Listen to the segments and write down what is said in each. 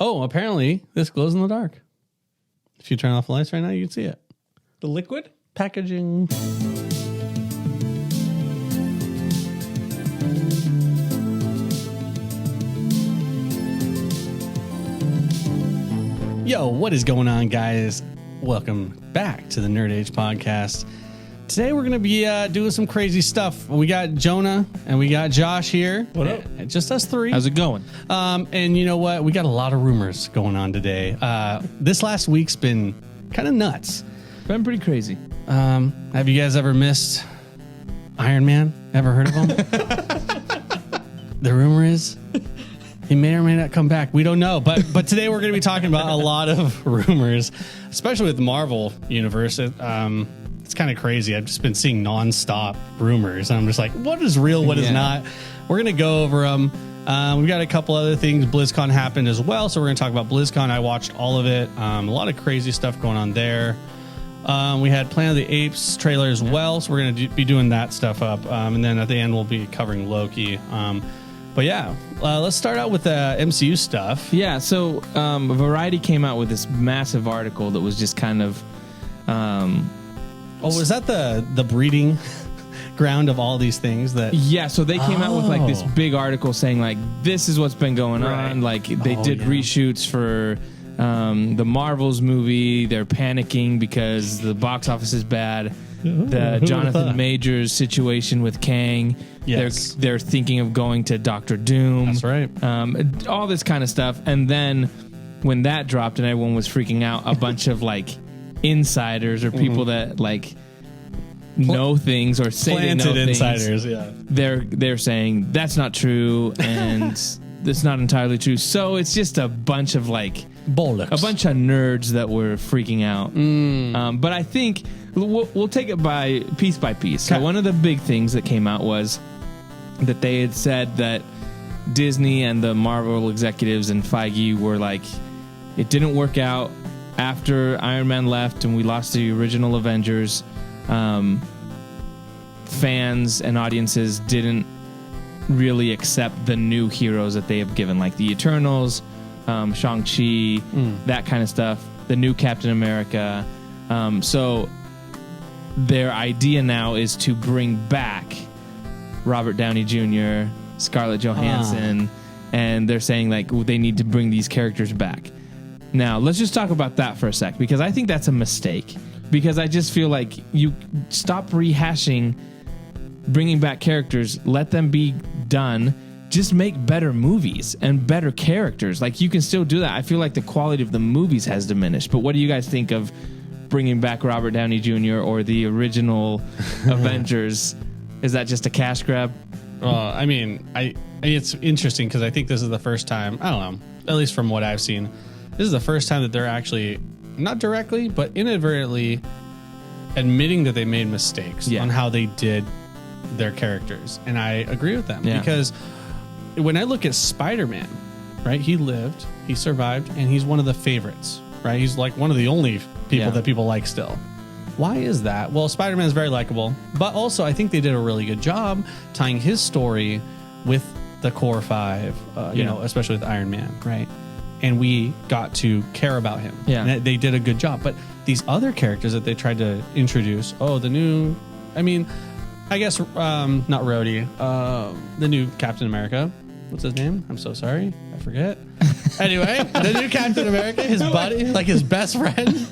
Oh, apparently this glows in the dark. If you turn off the lights right now, you can see it. The liquid Packaging. Yo, what is going on, guys? Welcome back to the Nerd Age Podcast. Today we're going to be doing some crazy stuff. We got Jonah and we got Josh here. What up? Just us three. How's it going? And you know what? We got a lot of rumors going on today. This last week's been kind of nuts. Been pretty crazy. Have you guys ever missed Iron Man? Ever heard of him? The rumor is he may or may not come back. We don't know. But today we're going to be talking about a lot of rumors, especially with the Marvel universe. It's kind of crazy. I've just been seeing nonstop rumors. And I'm just like, what is real? What is not? We're going to go over them. We've got a couple other things. Blizzcon happened as well. So we're going to talk about Blizzcon. I watched all of it. A lot of crazy stuff going on there. We had Planet of the Apes trailer as well. So we're going to be doing that stuff up. And then at the end, we'll be covering Loki. But yeah, let's start out with the MCU stuff. Yeah, so Variety came out with this massive article that was just kind of... was that the breeding ground of all these things? That so they came out with like this big article saying like, this is what's been going on. Like they did reshoots for the Marvels movie. They're panicking because the box office is bad. The Jonathan Majors situation with Kang. Yes. They're thinking of going to Doctor Doom. That's right. All this kind of stuff. And then when that dropped and everyone was freaking out, a bunch of like insiders or people that like know things or say they know things. Insiders, yeah. They're saying that's not true and that's not entirely true. So it's just a bunch of like bollocks. A bunch of nerds that were freaking out. But I think we'll take it by piece. So one of the big things that came out was that they had said that Disney and the Marvel executives and Feige were like, it didn't work out after Iron Man left and we lost the original Avengers. Fans and audiences didn't really accept the new heroes that they have given, like the Eternals, Shang-Chi, that kind of stuff, the new Captain America. So their idea now is to bring back Robert Downey Jr., Scarlett Johansson, and they're saying like they need to bring these characters back. Now, let's just talk about that for a sec, because I think that's a mistake. Because I just feel like you stop rehashing bringing back characters, let them be done. Just make better movies and better characters. Like, you can still do that. I feel like the quality of the movies has diminished. But what do you guys think of bringing back Robert Downey Jr. or the original Avengers? Is that just a cash grab? I mean, it's interesting because I think this is the first time, I don't know, at least from what I've seen, this is the first time that they're actually, not directly, but inadvertently admitting that they made mistakes on how they did their characters. And I agree with them because when I look at Spider-Man, right, he lived, he survived, and he's one of the favorites, right? He's like one of the only people that people like still. Why is that? Well, Spider-Man is very likable, but also I think they did a really good job tying his story with the core five, you know, especially with Iron Man, right? And we got to care about him. Yeah. And they did a good job. But these other characters that they tried to introduce, the new, I mean, I guess, not Rhodey, the new Captain America. What's his name? I'm so sorry. I forget. Anyway, the new Captain America, his buddy, like his best friend.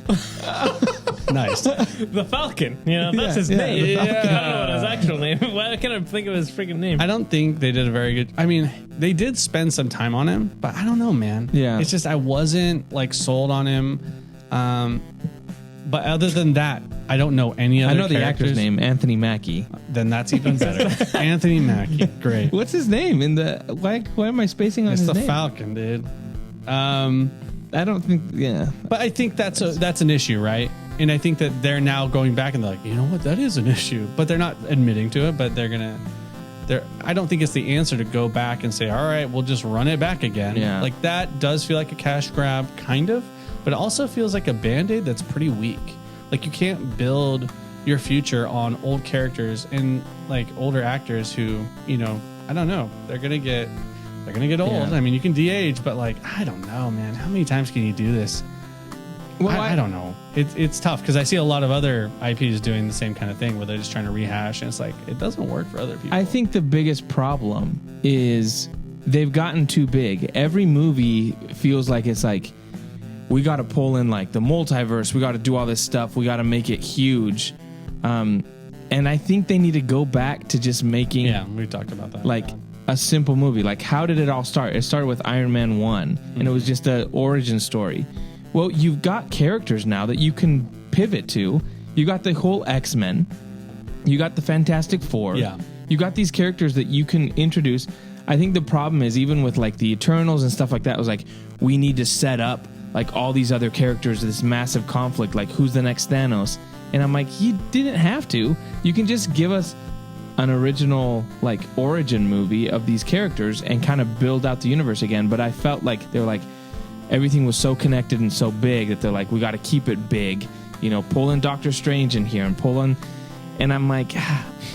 Nice. The Falcon. You know, that's his name. I don't know what his actual name. Why can't I think of his freaking name? I don't think they did a very good. I mean, they did spend some time on him, but I don't know, man. Yeah. It's just I wasn't like sold on him. But other than that, I don't know any other. I know the characters. actor's name, Anthony Mackie. Then that's even better. Anthony Mackie, great. What's his name in the? Why am I spacing on his name? It's the Falcon, dude. I don't think. Yeah, but I think that's an issue, right? And I think that they're now going back and they're like, you know what, that is an issue. But they're not admitting to it. But I don't think it's the answer to go back and say, all right, we'll just run it back again. Yeah. Like that does feel like a cash grab, kind of. But it also feels like a Band-Aid that's pretty weak. Like you can't build your future on old characters and like older actors who, you know, I don't know. They're going to get they're gonna get old. Yeah. I mean, you can de-age, but like, I don't know, man. How many times can you do this? Well, I don't know. It's tough because I see a lot of other IPs doing the same kind of thing where they're just trying to rehash, and it's like it doesn't work for other people. I think the biggest problem is they've gotten too big. Every movie feels like it's like we got to pull in like the multiverse. We got to do all this stuff. We got to make it huge. And I think they need to go back to just making we talked about that. like a simple movie. Like, how did it all start? It started with Iron Man 1, and it was just an origin story. Well, you've got characters now that you can pivot to. You got the whole X-Men. You got the Fantastic Four. Yeah. You got these characters that you can introduce. I think the problem is even with like the Eternals and stuff like that was like, we need to set up like all these other characters, this massive conflict, like who's the next Thanos? And I'm like, you didn't have to. You can just give us an original like origin movie of these characters and kind of build out the universe again. But I felt like they were like, everything was so connected and so big that they're like, we got to keep it big, you know, pull in Doctor Strange in here and pull in. And I'm like,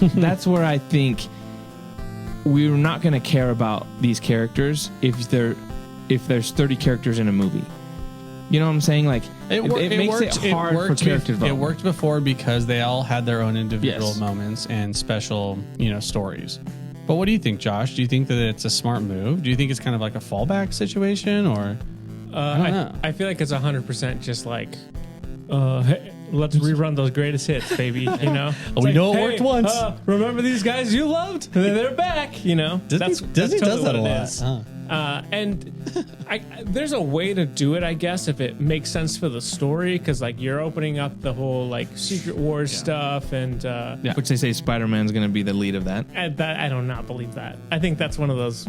that's where I think we're not going to care about these characters if there's 30 characters in a movie. You know what I'm saying? Like, it makes it hard for character development. It worked before because they all had their own individual moments and special, stories. But what do you think, Josh? Do you think that it's a smart move? Do you think it's kind of like a fallback situation, or? I feel like it's 100% just like, hey, let's rerun those greatest hits, baby. You know, We know it worked once. Remember these guys you loved? They're back. You know, Disney totally does that a what it lot. is. Huh. And there's a way to do it, I guess, if it makes sense for the story, because like you're opening up the whole like Secret Wars stuff, and Which they say Spider-Man's going to be the lead of that. that I do not believe that. I think that's one of those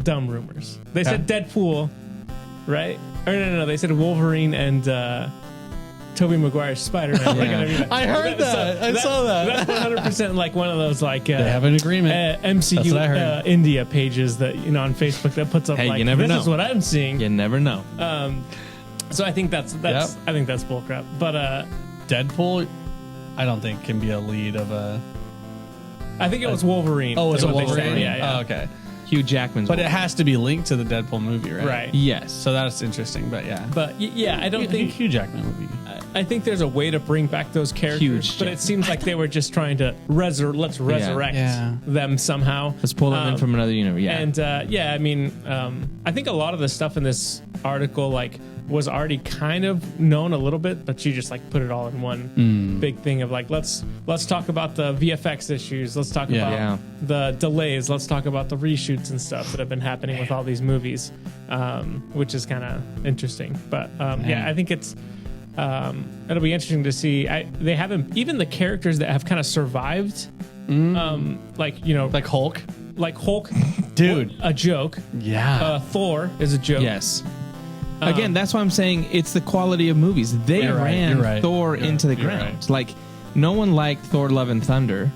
dumb rumors. They said Deadpool, right? Or no, they said Wolverine and Tobey Maguire's Spider-Man. Are gonna be I heard that. I saw that. That's 100% like one of those like They have an agreement. MCU That's what I heard. India pages that on Facebook that puts up Hey, like, you never this know. is what I'm seeing. You never know. So I think that's Yep. I think that's bullcrap. But Deadpool, I don't think can be a lead of a. I think it was Wolverine. Oh, it's is a what they said. Wolverine. Yeah. Oh, okay. Hugh Jackman's But it has to be linked to the Deadpool movie, right? Right. Yes. So that's interesting, but yeah. But I don't think Hugh Jackman would be. I think there's a way to bring back those characters, Huge but it seems like they were just trying to let's resurrect Yeah. them somehow. Let's pull them in from another universe. Yeah. And I mean, I think a lot of the stuff in this article like was already kind of known a little bit, but you just like put it all in one big thing of like let's talk about the VFX issues, let's talk about the delays, let's talk about the reshoots and stuff that have been happening with all these movies, which is kind of interesting. But I think it's it'll be interesting to see. They haven't even the characters that have kind of survived, Like Hulk. like Hulk, Dude. a joke. Yeah. Thor is a joke. yes. Again, that's why I'm saying it's the quality of movies. They You're right, ran you're right. Thor into the You're ground. right. Like, no one liked Thor: Love and Thunder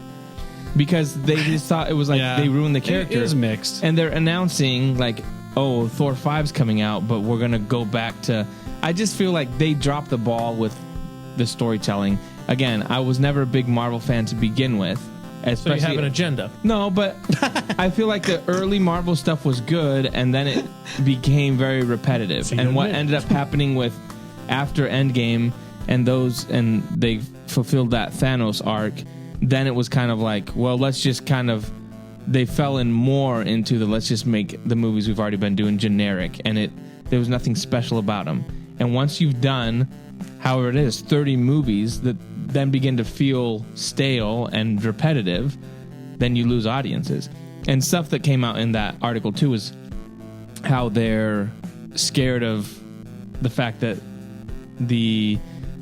because they just thought it was like they ruined the character. It was mixed. And they're announcing like, oh, Thor 5's coming out, but we're gonna go back to. I just feel like they dropped the ball with the storytelling. Again, I was never a big Marvel fan to begin with. So you Especially, have an agenda. no, but I feel like the early Marvel stuff was good, and then it became very repetitive. And what ended up happening with after Endgame and they fulfilled that Thanos arc, then it was kind of like, well, let's just kind of. They fell in more into the let's just make the movies we've already been doing generic, and there was nothing special about them. And once you've done, however it is, 30 movies that then begin to feel stale and repetitive, then you lose audiences. And stuff that came out in that article too is how they're scared of the fact that the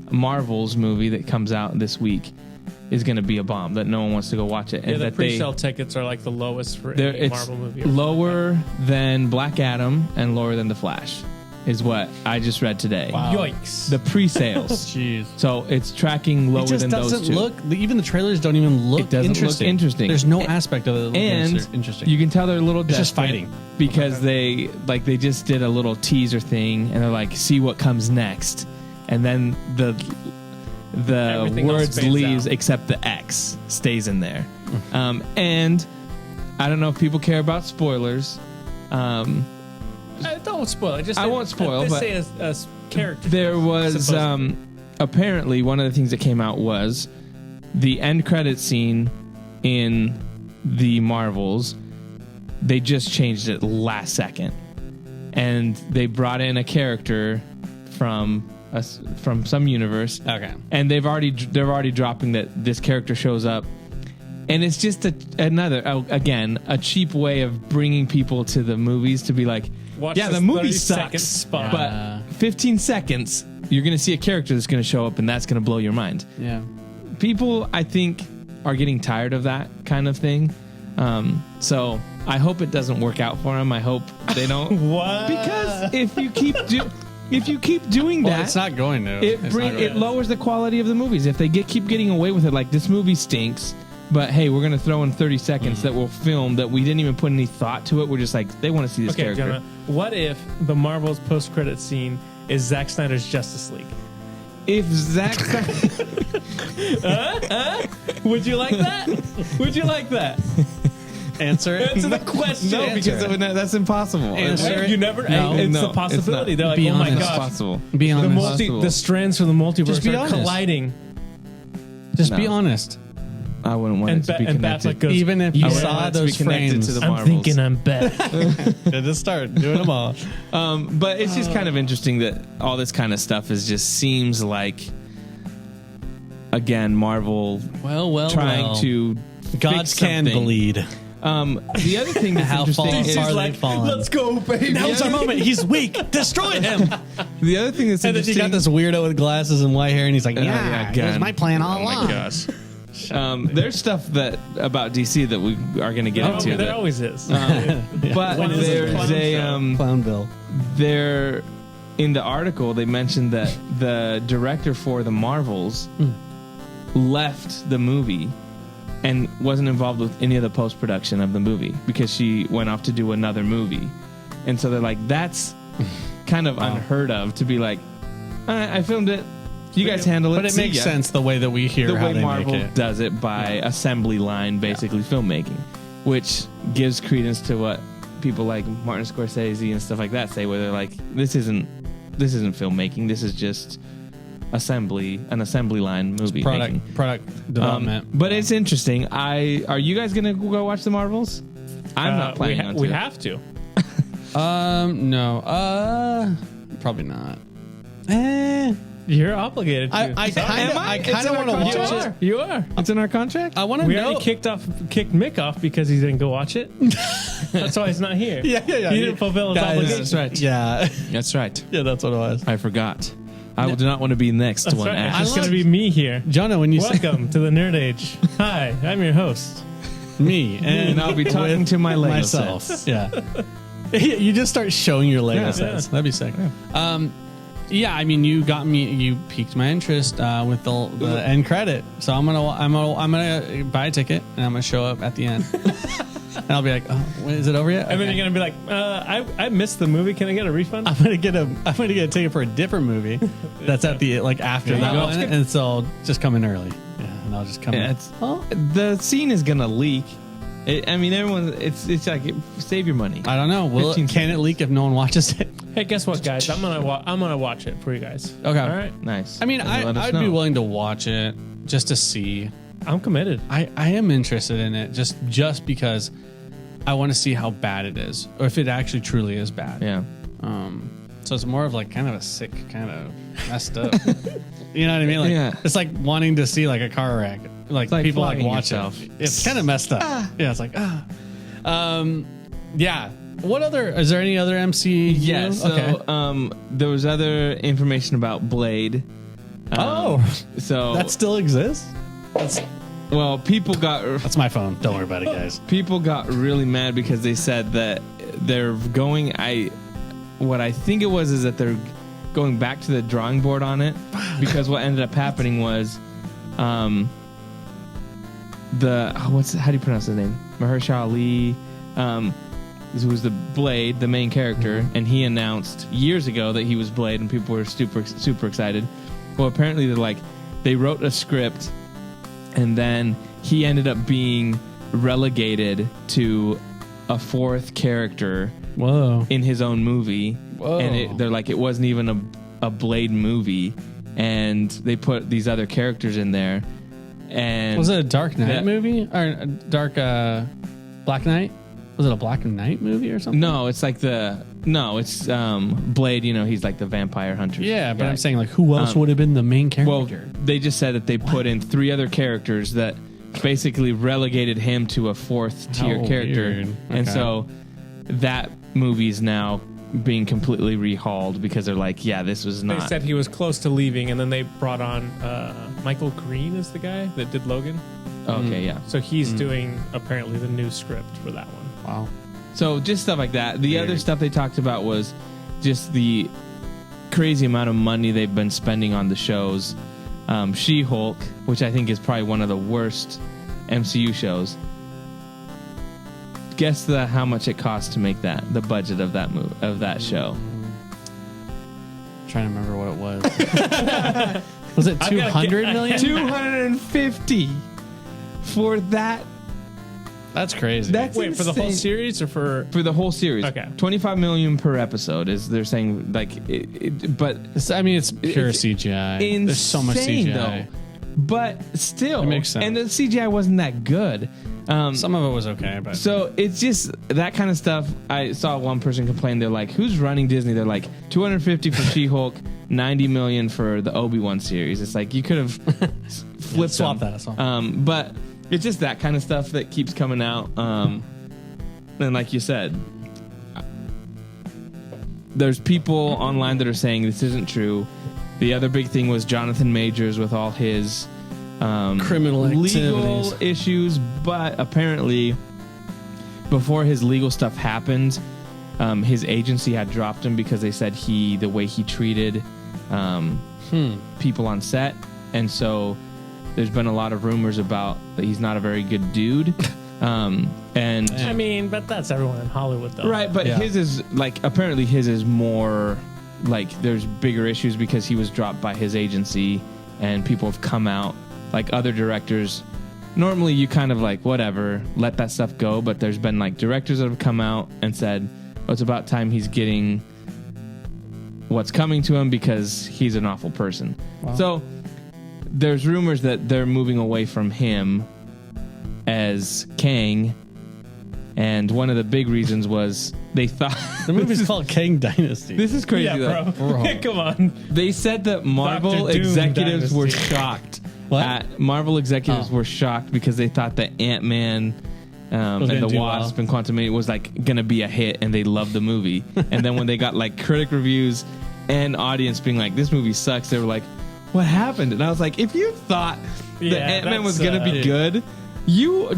Marvels movie that comes out this week is going to be a bomb, that no one wants to go watch it. Yeah, And the that pre-sale tickets are like the lowest for any it's Marvel movie. lower than Black Adam and lower than The Flash, is what I just read today. Wow. Yikes. The pre-sales. Jeez. So it's tracking lower It just than those doesn't two. look. Even the trailers don't even look It doesn't look interesting. interesting. There's no aspect of it that looks And interesting. you can tell they're a little It's just desperate fighting. because they just did a little teaser thing and they're like, see what comes next, and then the Everything else words fades leaves out. except the X stays in there. And I don't know if people care about spoilers, Don't spoil it. Just I won't spoil, Just but say a character. there was supposedly. apparently one of the things that came out was the end credit scene in the Marvels. They just changed it last second, and they brought in a character from some universe. Okay. And they're already dropping that this character shows up, and it's just a cheap way of bringing people to the movies to be like, Watch yeah, this the movie 30-second sucks, spot. but 15 seconds you're going to see a character that's going to show up, and that's going to blow your mind. Yeah. People, I think, are getting tired of that kind of thing. So I hope it doesn't work out for them. I hope they don't. What? Because if you keep doing that, Well, it's not going to. it lowers the quality of the movies. If they keep getting away with it, like this movie stinks, but hey, we're going to throw in 30 seconds that we'll film that we didn't even put any thought to it. We're just like, they want to see this character. Jonah, what if the Marvel's post-credit scene is Zack Snyder's Justice League? If Zack Would you like that? Would you like that? Answer it. Answer the question. No, because that's impossible. Answer it. You never. No. It's No, a possibility. it's They're like, Be oh my honest. It's gosh, possible. Be the honest. Possible. the strands from the multiverse Just be are honest. colliding. Just be No. honest. I wouldn't want And it to be and connected. Batfleck goes, Even if "Yeah, you I saw want it to be those connected frames. to the I'm Marvels. thinking I'm Beth. Just start doing them all. But it's just kind of interesting that all this kind of stuff just seems like, again, Marvel Well, trying to Gods fix can something. bleed. The other thing that's How interesting far is are they falling? go, baby. Now's our moment. He's weak. Destroy him. the other thing that's And then you interesting. got this weirdo with glasses and white hair, and he's like, yeah, "Yeah, it was again. my plan all Oh my along." gosh. There's stuff that about DC that we are going to get into. There that- always is. but When is it there's clown Clownville. there in the article they mentioned that the director for the Marvels left the movie and wasn't involved with any of the post-production of the movie because she went off to do another movie. And so they're like, that's kind of unheard of to be like, all right, I filmed it. You guys handle it. But it See makes ya." sense the way that we hear The how way they Marvel make it. does it by assembly line, basically filmmaking, which gives credence to what people like Martin Scorsese and stuff like that say, where they're like, this isn't filmmaking. This is just an assembly line movie making. Product development. But it's interesting. Are you guys gonna go watch the Marvels? I'm not planning on. We to. have to. No. Probably not. You're obligated to. I kind of want to watch it. You are. It's in our contract. I want to We know. already kicked Mick off because he didn't go watch it. That's why he's not here. Yeah. He didn't fulfill his obligation. That's right. Yeah. That's right. Yeah, that's what it was. I forgot. I do not want to be next That's one. right. Ash. It's going to be me here. Jonah, when you say Welcome to the Nerd Age. Hi, I'm your host. me, And I'll be talking with to my Lego myself. sets. Yeah. You just start showing your Lego Yeah. sets. That'd be sick. Yeah, I mean, you piqued my interest with the end credit. So I'm gonna buy a ticket and I'm gonna show up at the end. And I'll be like, "Oh, is it over yet?" And then Okay. you're going to be like, I missed the movie. Can I get a refund? I'm gonna get a ticket for a different movie that's at the after There you that go. one, and so I'll just come in early. Yeah, and I'll just come Yeah, in. it's, the scene is gonna leak. Everyone. It's like save your money. I don't know. 15 Can it leak if no one watches it? Hey, guess what, guys? I'm gonna watch it for you guys. Okay. All right. Nice. I mean, And let us I'd know. be willing to watch it just to see. I'm committed. I am interested in it just because I want to see how bad it is, or if it actually truly is bad. Yeah. So it's more of like kind of a sick, kind of messed up. You know what I mean? Like, Yeah. It's like wanting to see like a car wreck. Like like people like flogging watch yourself. it. It's kind of messed up. Yeah, it's like yeah. What other? Is there any other MC? Yeah. So okay. there was other information about Blade. So That still exists. well, people got That's my phone. Don't worry about it, guys. people got really mad because they said that they're going. What I think it was is that they're going back to the drawing board on it because what ended up happening was, how do you pronounce his name? Mahershala Ali, who was the Blade, the main character, and he announced years ago that he was Blade, and people were super excited. Well, apparently they wrote a script, and then he ended up being relegated to a fourth character Whoa. in his own movie. Whoa. And they're like, it wasn't even a Blade movie. And they put these other characters in there. And Was it a Dark Knight movie? Or a Dark Black Knight? Was it a Black Knight movie or something? No, it's like it's Blade, he's like the vampire hunter. Yeah, but guy. I'm saying, like, who else would have been the main Well, character? they just said that they put in 3 other characters that basically relegated him to a 4th tier How character. weird. And Okay. so that movie's now being completely rehauled because they're like, yeah, this was They not. said he was close to leaving, and then they brought on Michael Green is the guy that did Logan. Okay, yeah. So he's doing apparently the new script for that one. Wow. So just stuff like that. The Weird. other stuff they talked about was just the crazy amount of money they've been spending on the shows. She-Hulk, which I think is probably one of the worst MCU shows. Guess how much it cost to make that, the budget of that show. I'm trying to remember what it was. Was it 200 million? 250 for that. That's crazy. That's Wait, for the whole insane. series or for? For the whole series. Okay. 25 million per episode is they're saying, like, but I mean, it's pure CGI. There's so much insane, CGI. though. But still, It makes sense. And the CGI wasn't that good. Some of it was okay, but So it's just that kind of stuff. I saw one person complain. They're like, "Who's running Disney?" They're like, "250 for She-Hulk, 90 million for the Obi-Wan series." It's like you could have flipped swap them. that. Swap. But it's just that kind of stuff that keeps coming out. And like you said, there's people online that are saying this isn't true. The other big thing was Jonathan Majors with all his Criminal legal activities. issues, but apparently before his legal stuff happened, his agency had dropped him because they said the way he treated people on set, and so there's been a lot of rumors about that he's not a very good dude. And I mean, but that's everyone in Hollywood, though. right, but Yeah. his is like apparently his is more like there's bigger issues because he was dropped by his agency, and people have come out like other directors. Normally, you kind of like whatever, let that stuff go. But there's been like directors that have come out and said, "Oh, it's about time he's getting what's coming to him because he's an awful person." Wow. So there's rumors that they're moving away from him as Kang, and one of the big reasons was they thought the movie's called Kang Dynasty. this is crazy. Yeah, though. bro. Come on. They said that Marvel Dr. Doom executives were Dynasty. shocked. What? Marvel executives Oh. were shocked because they thought that Ant-Man and gonna the do Wasp well. and Quantumania was like gonna be a hit, and they loved the movie. And then when they got like critic reviews and audience being like, "This movie sucks," they were like, "What happened?" And I was like, "If you thought that Yeah, Ant-Man was that's, gonna be good, you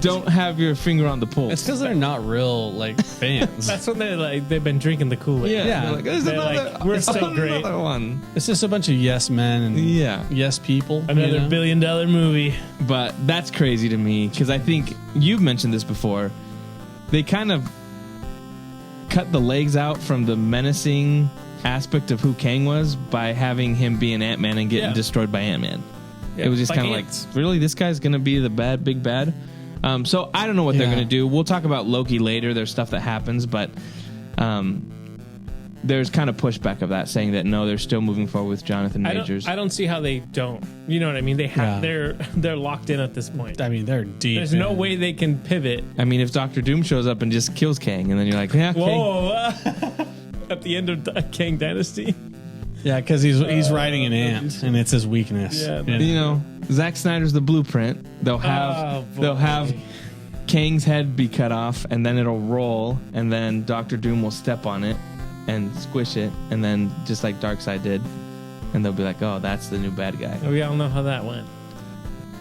don't have your finger on the pulse." It's because they're not real like fans. That's when they've been drinking the Kool-Aid. yeah, Yeah. they're like, "There's They're another, like, we're so great." another one. It's just a bunch of yes men and Yeah. yes people. Another you know? $1 billion movie. But that's crazy to me because I think you've mentioned this before. They kind of cut the legs out from the menacing aspect of who Kang was by having him be an Ant-Man and getting Yeah. destroyed by Ant-Man. Yeah, It was just like kind of like, ants. really, this guy's going to be the big bad? So I don't know what they're Yeah. going to do. We'll talk about Loki later. There's stuff that happens, but there's kind of pushback of that, saying that no, they're still moving forward with Jonathan Majors. I don't see how they don't. You know what I mean? They have. Yeah. They're locked in at this point. I mean, they're deep. There's no way they can pivot. I mean, if Doctor Doom shows up and just kills Kang, and then you're like, yeah, Kang. Whoa! At the end of Kang Dynasty. Yeah, because he's riding an ant, and it's his weakness. Yeah, You know, Zack Snyder's the blueprint. They'll Oh, have Kang's head be cut off, and then it'll roll, and then Doctor Doom will step on it and squish it, and then just like Darkseid did, and they'll be like, "Oh, that's the new bad guy." We all know how that went.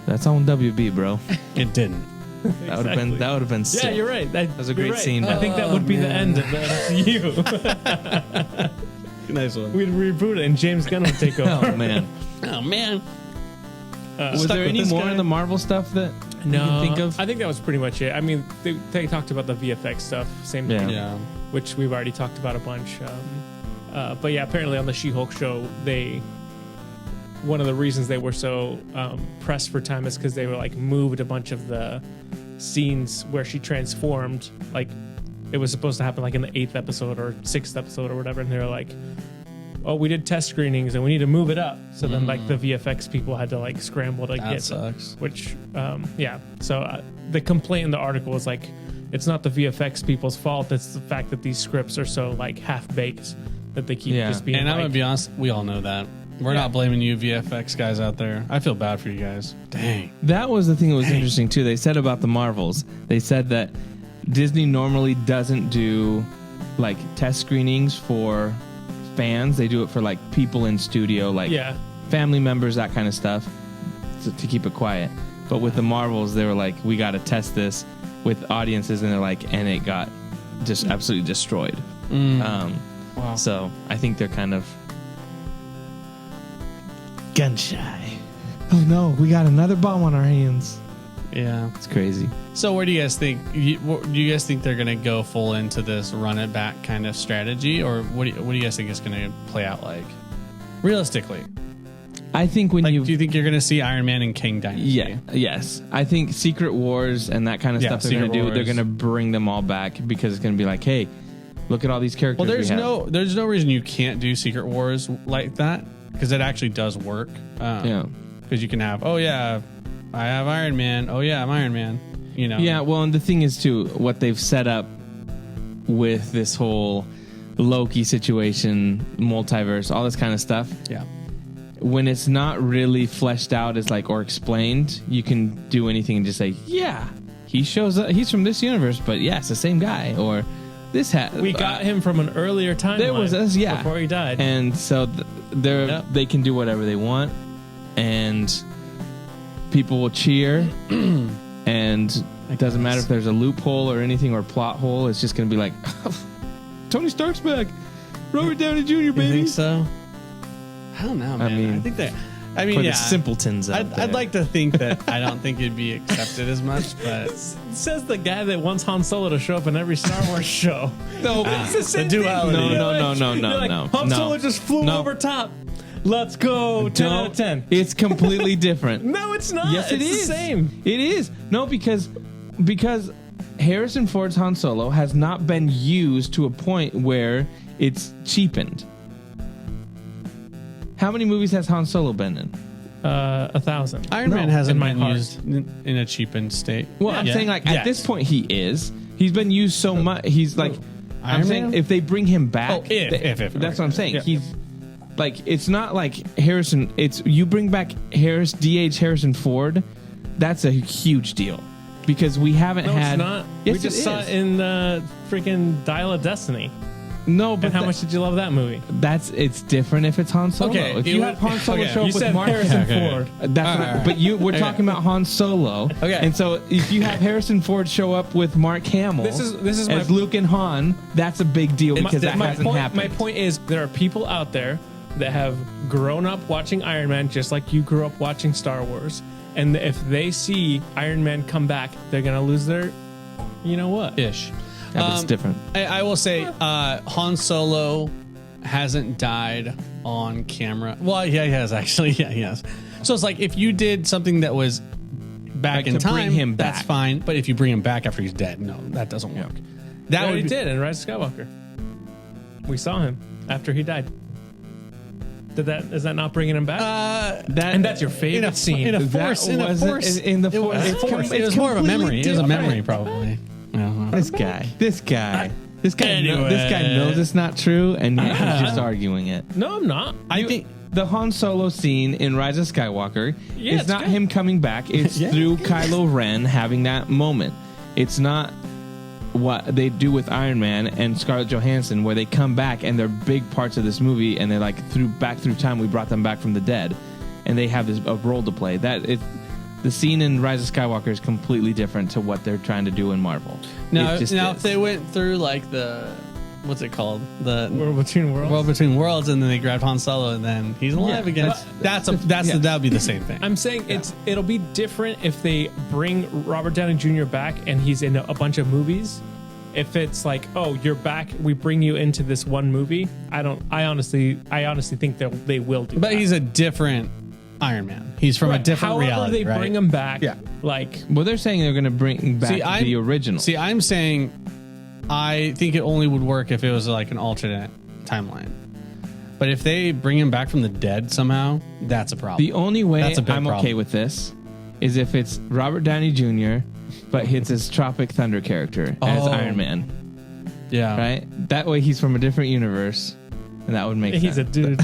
That's on WB, bro. It didn't. That would have been sick. Yeah, you're right. That was a you're great right. scene, I though. think that would be the man. end of the you. Nice one. We'd reboot it, and James Gunn would take over. Oh man, Oh man. was Stuck there with any this more guy? in the Marvel stuff that you can think of? I think that was pretty much it. I mean, they talked about the VFX stuff, same Yeah. thing, Yeah. which we've already talked about a bunch. But yeah, apparently on the She-Hulk show, one of the reasons they were so pressed for time is because they were like moved a bunch of the scenes where she transformed, like it was supposed to happen like in the 8th episode or 6th episode or whatever, and they were like, oh, we did test screenings and we need to move it up. So then like the VFX people had to like scramble to That get sucks. which so the complaint in the article is like, it's not the VFX people's fault, it's the fact that these scripts are so like half-baked that they keep just being And I'm like, gonna be honest, we all know that. We're not blaming you VFX guys out there. I feel bad for you guys. Dang. That was the thing that was interesting too. They said about the Marvels, they said that Disney normally doesn't do like test screenings for fans. They do it for like people in studio, like family members, that kind of stuff, to keep it quiet. But with the Marvels, they were like, we got to test this with audiences, and they're like, and it got just absolutely destroyed. Wow. So I think they're kind of gun shy. Oh no, we got another bomb on our hands. Yeah. It's crazy. So where do you guys think? Do you guys think they're gonna go full into this run it back kind of strategy, or what do you guys think it's gonna play out like? Realistically, I think when do you think you're gonna see Iron Man and King Dynasty? Yes. I think Secret Wars and that kind of stuff they're Secret going to do, Wars. they're going to bring them all back because it's going to be like, hey, look at all these characters. Well, there's no reason you can't do Secret Wars like that, because it actually does work. Because you can have, oh yeah, I have Iron Man. Oh yeah, I'm Iron Man. You know. Yeah. Well, and the thing is too, what they've set up with this whole Loki situation, multiverse, all this kind of stuff. Yeah. When it's not really fleshed out as like or explained, you can do anything and just say, yeah, he shows up. He's from this universe, but yeah, it's the same guy. Or this we got him from an earlier timeline. There was before he died, and so they can do whatever they want, and people will cheer, and it doesn't matter if there's a loophole or anything or plot hole. It's just going to be like, Tony Stark's back, Robert Downey Jr. Baby. You think so? I don't know, man. I think that. I mean, for yeah, the simpletons out there. I'd like to think that I don't think it'd be accepted as much, but says the guy that wants Han Solo to show up in every Star Wars show. No, it's the same duality. thing. No. Han Solo just flew over top. Let's go. 10 out of 10. It's completely different. No, it's not. Yes, it is the same. It is. No, because Harrison Ford's Han Solo has not been used to a point where it's cheapened. How many movies has Han Solo been in? 1,000. Iron Man hasn't been heart. used in a cheapened state. Well, I'm saying like at this point he is. He's been used so much. He's like, I'm saying if they bring him back, if that's what I'm saying. Yeah. He's like, it's not like Harrison. It's you bring back Harrison Ford. That's a huge deal because we haven't had. It's not. Yes, we just saw it in freaking Dial of Destiny. No, but and how much did you love that movie? It's different if it's Han Solo. Okay, if you have Han Solo show you up with said Mark Harrison Ford. That's but we're talking about Han Solo. Okay. And so if you have Harrison Ford show up with Mark Hamill This is as my, Luke and Han, that's a big deal because that hasn't happened. My point is there are people out there that have grown up watching Iron Man just like you grew up watching Star Wars. And if they see Iron Man come back, they're going to lose their, you know what? Ish. Yeah, but it's different. I will say Han Solo hasn't died on camera. Well, yeah, he has actually. Yeah, he has. So it's like if you did something that was back in to time, bring him that's back. fine. But if you bring him back after he's dead, no, that doesn't work. That would did in Rise of Skywalker. We saw him after he died. Is that not bringing him back? And that's your favorite scene. In the Force. It was more of a memory. It was a memory, probably. This guy knows it's not true, and yet he's just arguing it. No, I'm not. I think the Han Solo scene in Rise of Skywalker is it's not good. him coming back. It's through Kylo Ren having that moment. It's not what they do with Iron Man and Scarlett Johansson, where they come back and they're big parts of this movie, and they're like back through time. We brought them back from the dead, and they have a role to play. The scene in Rise of Skywalker is completely different to what they're trying to do in Marvel. Now if they went through like the, what's it called? The World Between Worlds. World Between Worlds, and then they grabbed Han Solo, and then he's alive again. That would be the same thing. I'm saying it'll be different if they bring Robert Downey Jr. back and he's in a bunch of movies. If it's like, oh, you're back, we bring you into this one movie. I honestly think that they will do. But that. he's a different Iron Man. He's from a different However reality. they bring him back. Yeah. Like, Well, they're saying they're going to bring back the original. See, I'm saying I think it only would work if it was like an alternate timeline. But if they bring him back from the dead somehow, that's a problem. The only way That's a big I'm okay problem. with this is if it's Robert Downey Jr., but it's his Tropic Thunder character as Oh. Iron Man, Yeah. right? That way he's from a different universe, and that would make He's a sense. dude.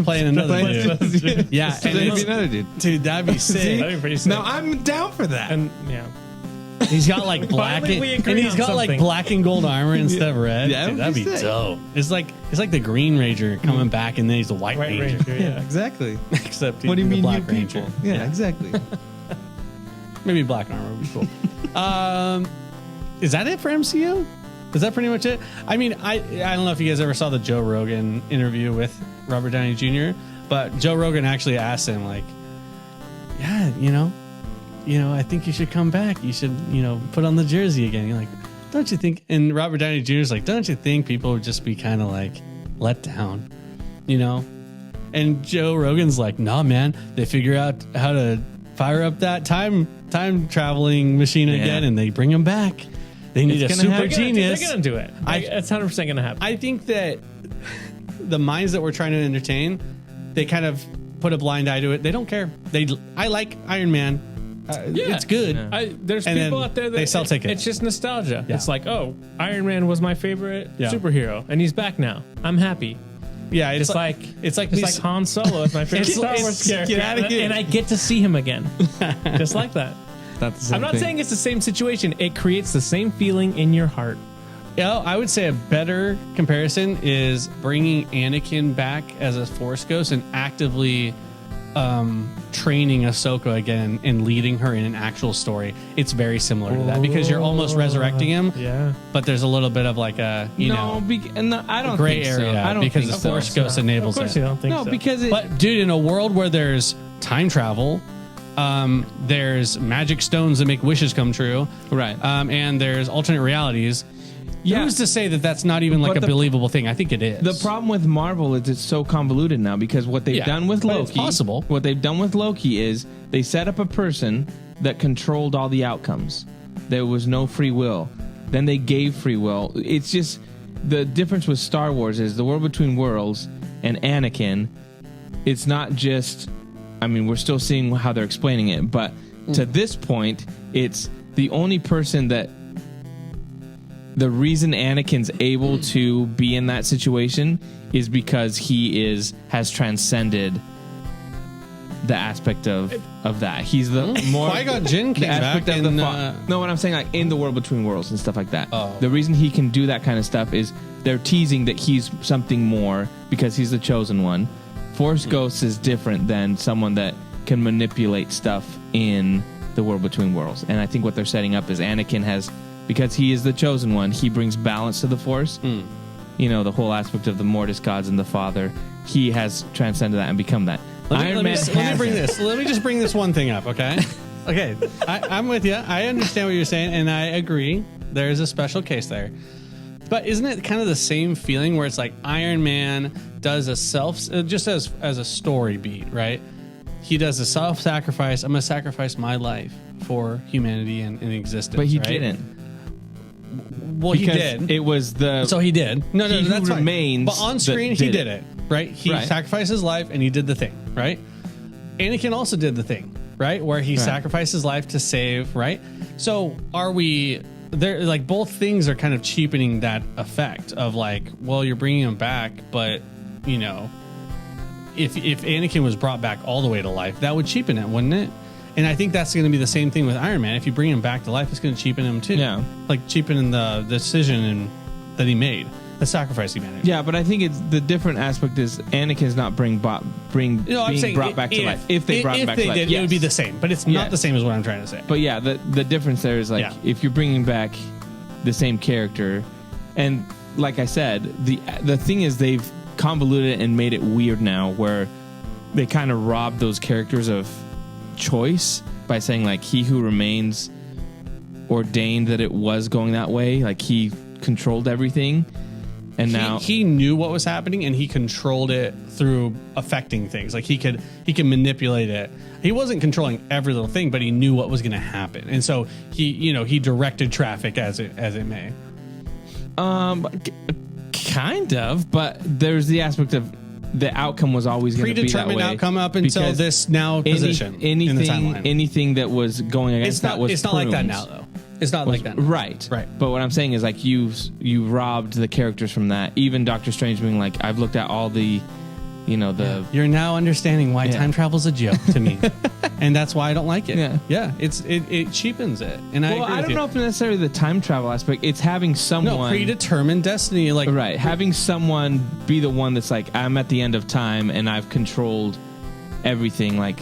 Playing another dude. Yeah. So And that'd be it's, another dude. dude, that'd be sick. That'd be pretty sick. No, I'm down for that. And yeah, He's got like black Finally, we and agree he's on got like something. black and gold armor instead of red. Yeah, Dude, that'd that'd be be sick. dope. It's like the Green Ranger coming back and then he's the White White Ranger. Ranger. Yeah. exactly. Except he'd What do you be the mean, Black you Ranger. people? Yeah, exactly. Maybe black armor would be cool. Is that it for MCU? Is that pretty much it? I mean, I don't know if you guys ever saw the Joe Rogan interview with Robert Downey Jr., but Joe Rogan actually asked him, like, yeah, I think you should come back. You should, put on the jersey again. You're like, don't you think? And Robert Downey Jr. is like, don't you think people would just be kind of like let down, And Joe Rogan's like, nah, man. They figure out how to fire up that time traveling machine again, and they bring him back. They need a It's gonna super happen. genius. They're gonna do it. It's 100% gonna happen. I think that the minds that we're trying to entertain, they kind of put a blind eye to it. They don't care. I like Iron Man. It's good. Yeah. There's And people then out there that they sell tickets. It's just nostalgia. Yeah. It's like, oh, Iron Man was my favorite Yeah. superhero, and he's back now. I'm happy. Yeah, It's like me Han Solo is my favorite It's- Star it's- Wars character, get outta here. and I get to see him again, just like that. That's the same I'm not thing. saying it's the same situation. It creates the same feeling in your heart. I would say a better comparison is bringing Anakin back as a Force ghost and actively training Ahsoka again and leading her in an actual story. It's very similar to that because you're almost resurrecting him, Yeah. but there's a little bit of like a no, I don't gray think so. area I don't because think the so. Force ghost Of enables course it. you don't think No, so. because But dude, in a world where there's time travel, there's magic stones that make wishes come true, Right. and there's alternate realities. Yeah. Who's to say that that's not even like But a believable thing? I think it is. The problem with Marvel is it's so convoluted now because what they've Yeah, done with but Loki, it's possible. What they've done with Loki is they set up a person that controlled all the outcomes. There was no free will. Then they gave free will. It's just the difference with Star Wars is the World Between Worlds and Anakin. It's not just. I mean, we're still seeing how they're explaining it, but to this point, it's the only person that. The reason Anakin's able to be in that situation is because he has transcended the aspect of that. He's the more Qui-Gon Jinn the came aspect back of the in, no, what I'm saying, like in the World Between Worlds and stuff like that. Oh. The reason he can do that kind of stuff is they're teasing that he's something more because he's the chosen one. Force Ghost is different than someone that can manipulate stuff in the World Between Worlds, and I think what they're setting up is Anakin has. Because he is the chosen one, he brings balance to the Force. The whole aspect of the Mortis gods and the Father. He has transcended that and become that. let me just bring this one thing up, okay? Okay, I'm with you. I understand what you're saying, and I agree. There is a special case there. But isn't it kind of the same feeling where it's like Iron Man does a just as a story beat, right? He does a self-sacrifice. I'm going to sacrifice my life for humanity and existence. But he right? didn't. Well, Because he did. it was the So he did. No, He who that's fine. remains But on screen, that he did did it. it, right? He Right. sacrificed his life and he did the thing, right? Anakin also did the thing, right? Where he sacrificed his life to save, right? So are we there? Like both things are kind of cheapening that effect of like, well, you're bringing him back, but if Anakin was brought back all the way to life, that would cheapen it, wouldn't it? And I think that's going to be the same thing with Iron Man. If you bring him back to life, it's going to cheapen him too. Yeah. Like cheapen the decision that he made, the sacrifice he made. Yeah, but I think it's the different aspect is Anakin's not being brought back to life. If they brought him back to life, did, it would be the same. But it's not the same as what I'm trying to say. But yeah, the difference there is like if you're bringing back the same character, and like I said, the thing is they've convoluted it and made it weird now, where they kind of robbed those characters of choice by saying like he who remains ordained that it was going that way, like he controlled everything, and now he knew what was happening and he controlled it through affecting things. Like he could manipulate it. He wasn't controlling every little thing, but he knew what was going to happen, and so he directed traffic as it may. Kind of, but there's the aspect of the outcome was always going to be that Predetermined way. outcome up until because this now position in the timeline. Anything that was going against that was It's not like that pruned. now, though. It's not like that. Right. Right. But what I'm saying is like you robbed the characters from that. Even Doctor Strange being like, I've looked at all the, the You're now understanding why Yeah. time travel's a joke to me, and that's why I don't like it. Yeah. It cheapens it, and I well, agree I with don't you. know if necessarily the time travel aspect. It's having someone No, predetermined destiny, like right, having someone be the one that's like, I'm at the end of time and I've controlled everything. Like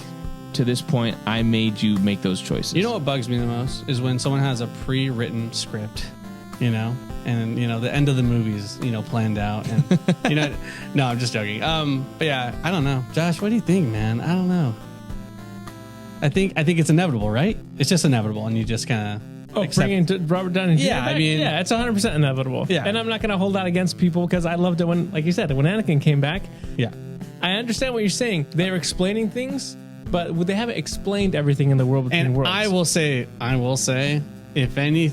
to this point, I made you make those choices. You know what bugs me the most is when someone has a pre-written script, and the end of the movie's planned out, and no, I'm just joking. But yeah, I don't know, Josh. What do you think, man? I don't know. I think it's inevitable, right? It's just inevitable, and you just kind of bringing to Robert Downey Jr. Yeah, back? I mean- yeah, it's 100% inevitable. Yeah. And I'm not going to hold that against people because I loved it when, like you said, when Anakin came back. yeah. I understand what you're saying. They're explaining things, but they haven't explained everything in the world between And worlds. I will say, if any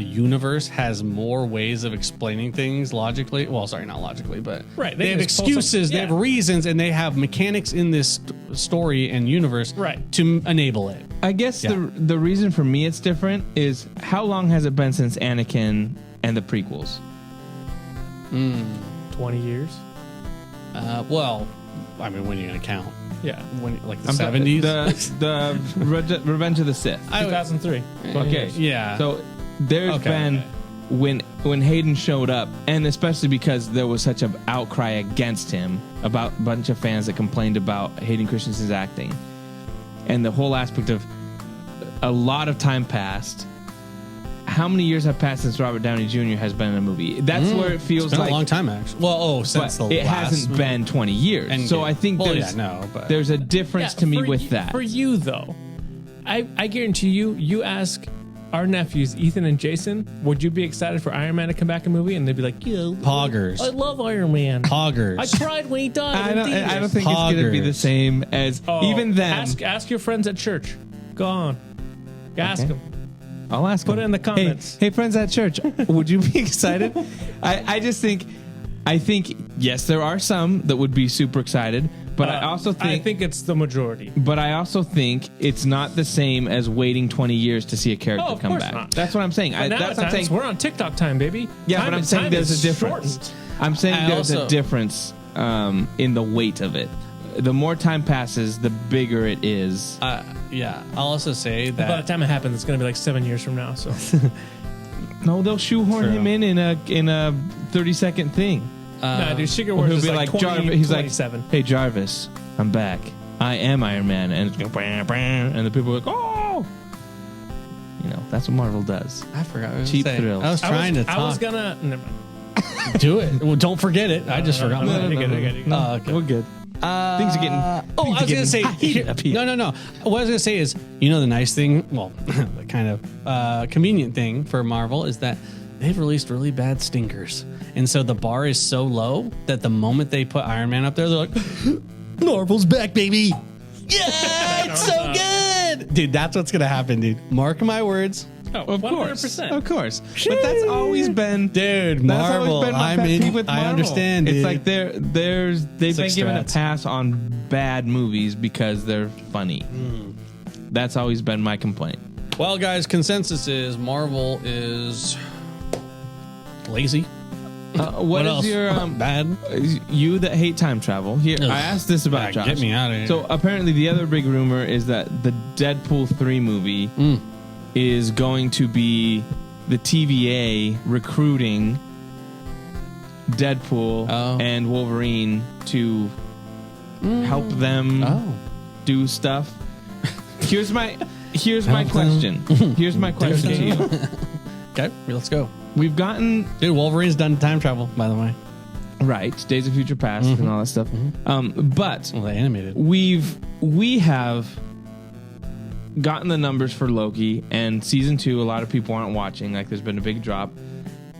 universe has more ways of explaining things logically, well, sorry, not logically, but Right, they they have can just pull some- excuses, they have yeah. reasons, and they have mechanics in this story and universe, Right. to enable it. I guess Yeah. the reason for me it's different is how long has it been since Anakin and the prequels? 20 years. Well, I mean, when are you gonna count? Yeah. When, like the I'm talking- 70s? The Revenge of the Sith. 2003. Okay. Yeah. So there's Okay. been when Hayden showed up, and especially because there was such an outcry against him about a bunch of fans that complained about Hayden Christensen's acting, and the whole aspect of a lot of time passed. How many years have passed since Robert Downey Jr. has been in a movie? That's where it feels It's been like a long time, actually. Well, since but the it last hasn't movie. been 20 years. And so I think but there's a difference to me for with you, that. For you, though, I guarantee you ask our nephews, Ethan and Jason, would you be excited for Iron Man to come back in a movie? And they'd be like, yeah. Poggers. I love Iron Man. Poggers. I cried when he died. I in don't theaters. think it's going to be the Poggers. same as even them. Ask your friends at church. Go on. Ask Okay. them. I'll ask. Put them. it in the comments. Hey, friends at church, would you be excited? I think yes, there are some that would be super excited, but I also think it's the majority. But I also think it's not the same as waiting 20 years to see a character Oh, of come course back. not. That's what I'm saying. But That's what I'm nowadays, saying. we're on TikTok time, baby. Yeah, Time but I'm is- saying time there's is a difference. shortened. I'm saying I there's a also- difference in the weight of it. The more time passes, the bigger it is. Yeah. I'll also say By the that time it happens, it's going to be like 7 years from now. So No, they'll shoehorn True. him in a 30-second thing. nah, dude, Secret Or Wars he'll is be like, like 20, Jarvis. He's like, 27. "Hey Jarvis, I'm back. I am Iron Man," and it's going bam, bam, and the people are like, "Oh!" That's what Marvel does. I forgot. What I was Cheap gonna say. thrills. I was trying to I was talk. gonna. Never mind. Do it. Well, don't forget it. I just forgot. no, mine. no, no, no, no. Oh, okay. We're good. Things are getting. I things was are going to say. getting heated up here. No. What I was going to say is, the nice thing, well, the kind of convenient thing for Marvel is that they've released really bad stinkers. And so the bar is so low that the moment they put Iron Man up there, they're like, Marvel's back, baby. Yeah, it's so good. Dude, that's what's going to happen, dude. Mark my words. Oh, Of course, 100%. of course. But that's always been, Dude, that's Marvel. always been my I'm pet in. peeve with I Marvel. understand, dude. It's like they've been Six given a strats. pass on bad movies because they're funny. That's always been my complaint. Well, guys, consensus is Marvel is lazy. What is else? your Bad? you that hate time travel? Here, Ugh. I asked this about Josh. Get me out of here. So apparently, the other big rumor is that the Deadpool 3 movie is going to be the TVA recruiting Deadpool and Wolverine to help them do stuff. Here's my question. Here's my question to you. Okay, let's go. We've gotten Dude, Wolverine's done time travel, by the way. right Days of Future Past and all that stuff. But Well, they animated. we have gotten the numbers for Loki, and season 2 a lot of people aren't watching. Like, there's been a big drop.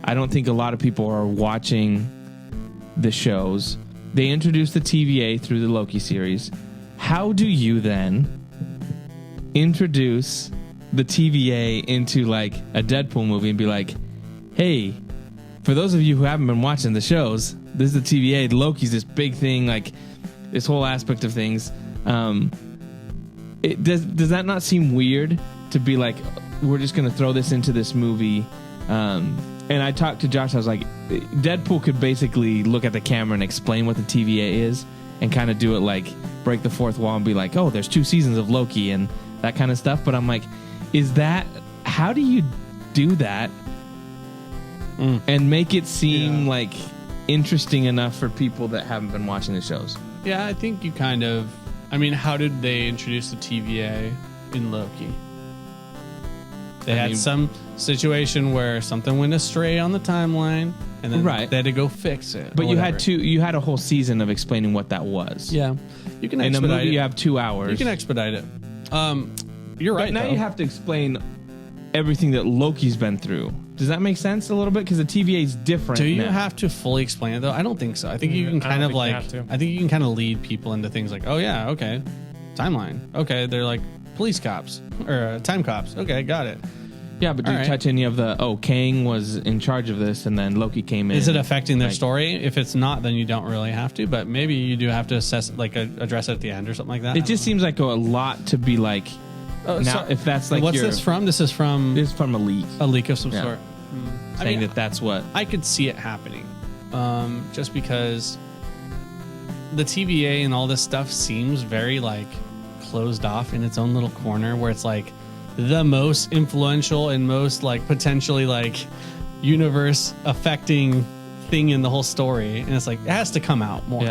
I don't think a lot of people are watching the shows. They introduced the TVA through the Loki series. How do you then introduce the TVA into like a Deadpool movie and be like, hey, for those of you who haven't been watching the shows, this is the TVA. Loki's this big thing, like this whole aspect of things. Does that not seem weird to be like, we're just going to throw this into this movie? And I talked to Josh. I was like, Deadpool could basically look at the camera and explain what the TVA is, and kind of do it like break the fourth wall and be like, oh, there's 2 seasons of Loki and that kind of stuff. But I'm like, how do you do that and make it seem like interesting enough for people that haven't been watching the shows? Yeah, I think you kind of... I mean, how did they introduce the TVA in Loki? They had some situation where something went astray on the timeline, and then they had to go fix it. But you had a whole season of explaining what that was. Yeah, you can expedite in a movie. it. You have 2 hours. You can expedite it. You're right. But now though. you have to explain everything that Loki's been through. Does that make sense a little bit? Because the TVA is different. Do you have to fully explain it though? I don't think so. I think you can kind of like. I think you can kind of lead people into things like, oh yeah, okay, timeline. Okay, they're like police cops or time cops. Okay, got it. Yeah, but do you touch any of the, Kang was in charge of this and then Loki came in? Is it affecting their story? If it's not, then you don't really have to, but maybe you do have to address it at the end or something like that. It just seems like a lot to be like, if that's like what's this from? This is from a leak. A leak of some sort. Saying that's what... I could see it happening. Just because the TVA and all this stuff seems very like closed off in its own little corner where it's like, the most influential and most like potentially like universe affecting thing in the whole story, and it's like it has to come out more.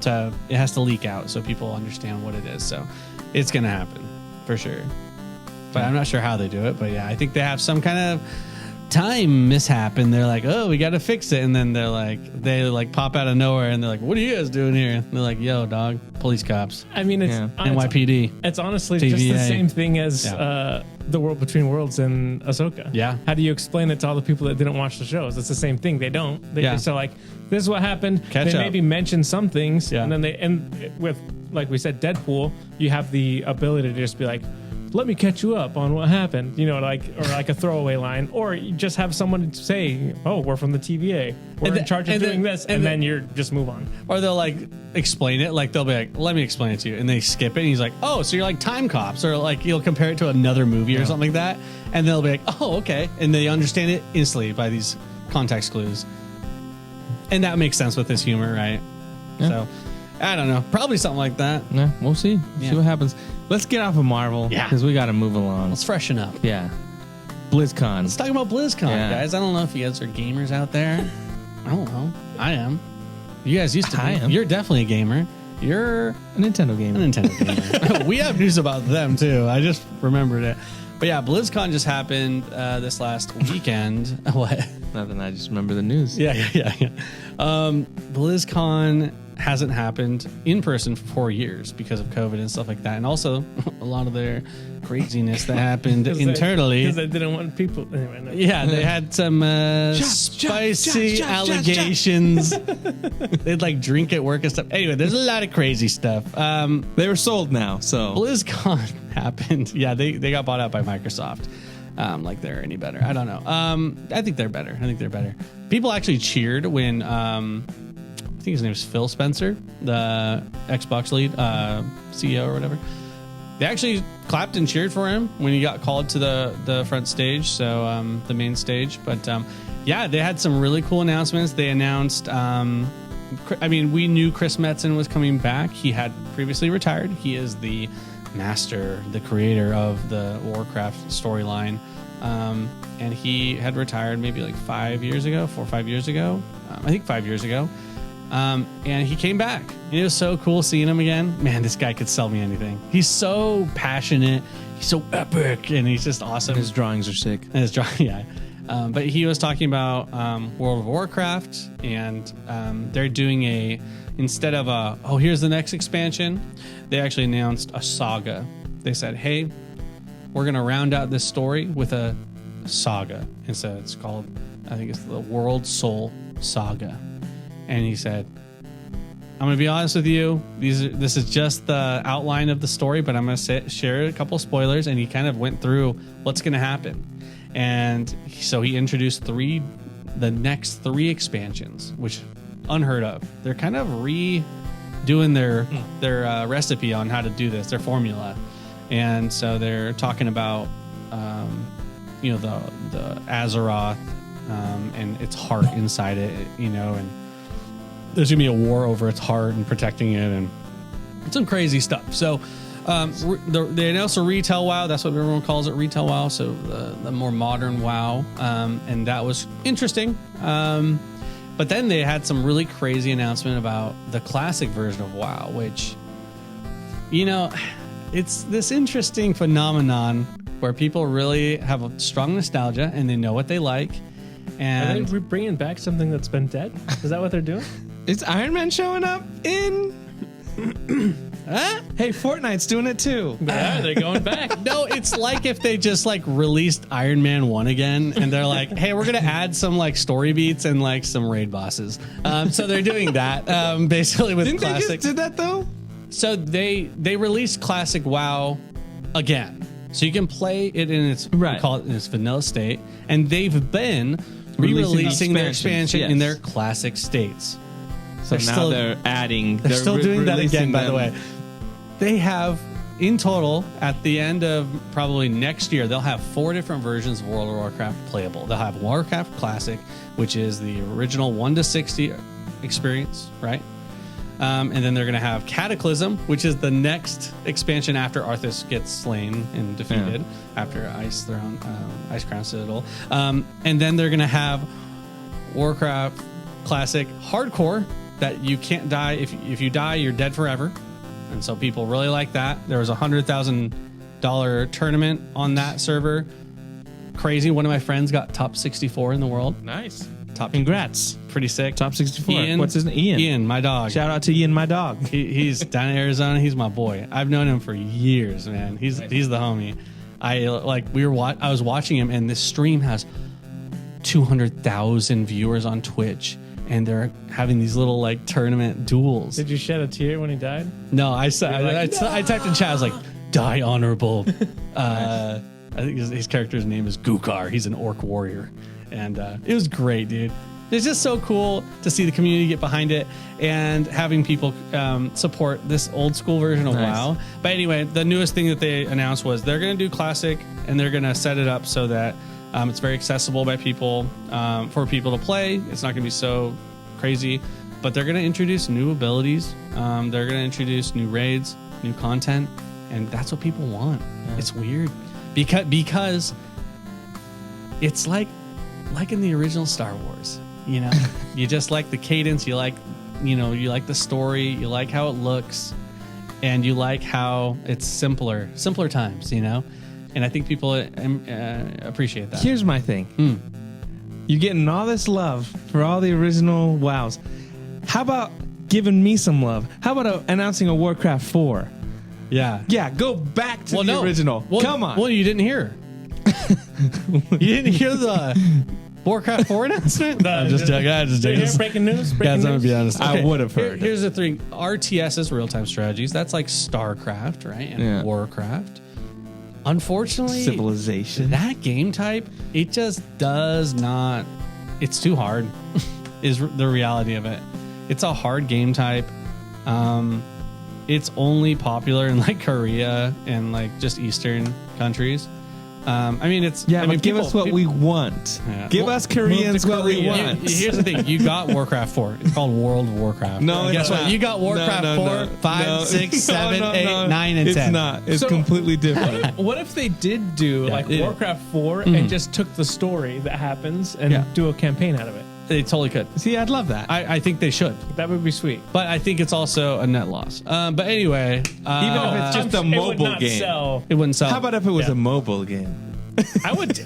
It has to leak out so people understand what it is. So it's gonna happen for sure, but I'm not sure how they do it. But yeah, I think they have some kind of time mishap and they're like, oh, we got to fix it, and then they pop out of nowhere and they're like, what are you guys doing here? And they're like, yo, dog, police cops. I mean, it's NYPD. It's honestly TVA. just the same thing as the World Between Worlds in Ahsoka. Yeah. How do you explain it to all the people that didn't watch the shows? It's the same thing. They don't. They just are like, this is what happened. They maybe mention some things, and then with, like we said, Deadpool, you have the ability to just be like, let me catch you up on what happened, or like a throwaway line, or you just have someone say, oh, we're from the TVA, we're in charge of doing this, and then you're just move on. Or they'll like explain it, like they'll be like, let me explain it to you, and they skip it, and he's like, oh, so you're like time cops, or like you'll compare it to another movie or something like that, and they'll be like, oh, okay, and they understand it instantly by these context clues, and that makes sense with this humor, right? Yeah. So I don't know, probably something like that. Yeah, we'll see. See what happens. Let's get off of Marvel, because we got to move along. Let's freshen up. Yeah. BlizzCon. Let's talk about BlizzCon, guys. I don't know if you guys are gamers out there. I don't know. I am. You guys used to be. I am. You're definitely a gamer. You're a Nintendo gamer. We have news about them, too. I just remembered it. But yeah, BlizzCon just happened this last weekend. What? Nothing. I just remember the news. Yeah. BlizzCon hasn't happened in person for 4 years because of COVID and stuff like that, and also a lot of their craziness that happened internally because they didn't want people. Anyway, no. Yeah, they had some spicy allegations. They'd like drink at work and stuff. Anyway, there's a lot of crazy stuff. They were sold now, so BlizzCon happened. Yeah, they got bought out by Microsoft. Like they're any better. I don't know. I think they're better. People actually cheered when I think his name is Phil Spencer, the Xbox lead, CEO or whatever. They actually clapped and cheered for him when he got called to the front stage, so the main stage. But yeah, they had some really cool announcements. They announced, we knew Chris Metzen was coming back. He had previously retired. He is the master, the creator of the Warcraft storyline. And he had retired maybe like 4 or 5 years ago. I think 5 years ago. And he came back. And it was so cool seeing him again. Man, this guy could sell me anything. He's so passionate. He's so epic. And he's just awesome. His drawings are sick. Yeah. But he was talking about World of Warcraft. And they're doing instead of here's the next expansion, they actually announced a saga. They said, hey, we're going to round out this story with a saga. And so it's called, I think it's the World Soul Saga. And he said, I'm going to be honest with you. This is just the outline of the story, but I'm going to share a couple spoilers. And he kind of went through what's going to happen. And so he introduced the the next 3 expansions, which unheard of. They're kind of redoing their recipe on how to do this, their formula. And so they're talking about, the Azeroth and its heart inside it, and there's going to be a war over its heart and protecting it and some crazy stuff. So they announced a retail WoW. That's what everyone calls it, retail WoW. So the more modern WoW. And that was interesting. But then they had some really crazy announcement about the classic version of WoW, which, it's this interesting phenomenon where people really have a strong nostalgia and they know what they like. And are they bringing back something that's been dead? Is that what they're doing? Is Iron Man showing up in? Hey, Fortnite's doing it too. Yeah, they're going back. No, it's like if they just released Iron Man 1 again and they're like, hey, we're going to add some story beats and some raid bosses. So they're doing that basically with Didn't classic. they just did that though? So they released classic WoW again. So you can play it in its we call it in its vanilla state, and they've been re-releasing their expansion in their classic states. So now they're adding. They're still doing that again, by the way. They have, in total, at the end of probably next year, they'll have 4 different versions of World of Warcraft playable. They'll have Warcraft Classic, which is the original 1 to 60 experience, right? And then they're going to have Cataclysm, which is the next expansion after Arthas gets slain and defeated after Ice Crown Citadel. And then they're going to have Warcraft Classic Hardcore, that you can't die. If you die, you're dead forever. And so people really like that. There was a $100,000 tournament on that server. Crazy. One of my friends got top 64 in the world. Nice. Congrats. Pretty sick. Top 64. Ian, what's his name? Ian, my dog. Shout out to Ian, my dog. He's down in Arizona. He's my boy. I've known him for years, man. He's the homie. I was watching him, and this stream has 200,000 viewers on Twitch, and they're having these little tournament duels. Did you shed a tear when he died? No, I typed in chat. I was like, "Die honorable." I think his character's name is Gukar. He's an orc warrior. And it was great, dude. It's just so cool to see the community get behind it and having people support this old school version of WoW. But anyway, the newest thing that they announced was they're going to do Classic, and they're going to set it up so that it's very accessible by people, for people to play. It's not going to be so crazy, but they're going to introduce new abilities. They're going to introduce new raids, new content, and that's what people want. Yeah. It's weird because it's like in the original Star Wars, you just like the cadence, you like the story, you like how it looks, and you like how it's simpler times, and I think people appreciate that. Here's my thing. You're getting all this love for all the original WoWs. How about giving me some love? How about announcing a Warcraft 4? Yeah, go back to the original. Come on. Well, you didn't hear. You didn't hear the Warcraft 4 announcement? I'm just joking. Breaking news? I'm going to be honest. Okay. I would have heard. Here's the thing. RTS is real-time strategies. That's like StarCraft, right? And Warcraft. Unfortunately, Civilization. That game type, it just does not. It's too hard, is the reality of it. It's a hard game type. It's only popular in Korea and just Eastern countries. Give us what we want. Yeah. Give us Koreans what we want. Here's the thing. You got Warcraft 4. It's called World of Warcraft. No, guess what? You got Warcraft 4, 5, 6, 7, 8, 9, and 10. It's not. It's completely different. What if they did do Warcraft 4 and just took the story that happens and do a campaign out of it? They totally could. See, I'd love that. I think they should. That would be sweet. But I think it's also a net loss. But anyway. Even if it's just a mobile game. It wouldn't sell. How about if it was a mobile game? I would.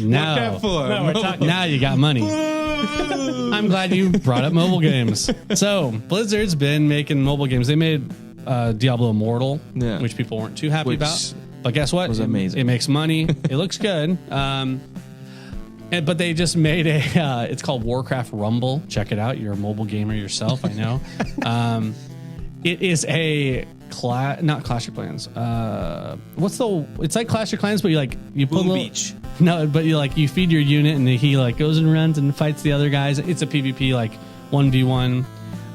No. Warcraft 4. No, we're talking. Now you got money. I'm glad you brought up mobile games. So Blizzard's been making mobile games. They made Diablo Immortal, which people weren't too happy about. But guess what? It was amazing. It makes money. It looks good. But they just made it's called Warcraft Rumble. Check it out. You're a mobile gamer yourself, I know. It is a not Clash of Clans. It's like Clash of Clans, but you put Boom Beach. No, but you feed your unit and he goes and runs and fights the other guys. It's a PvP 1v1.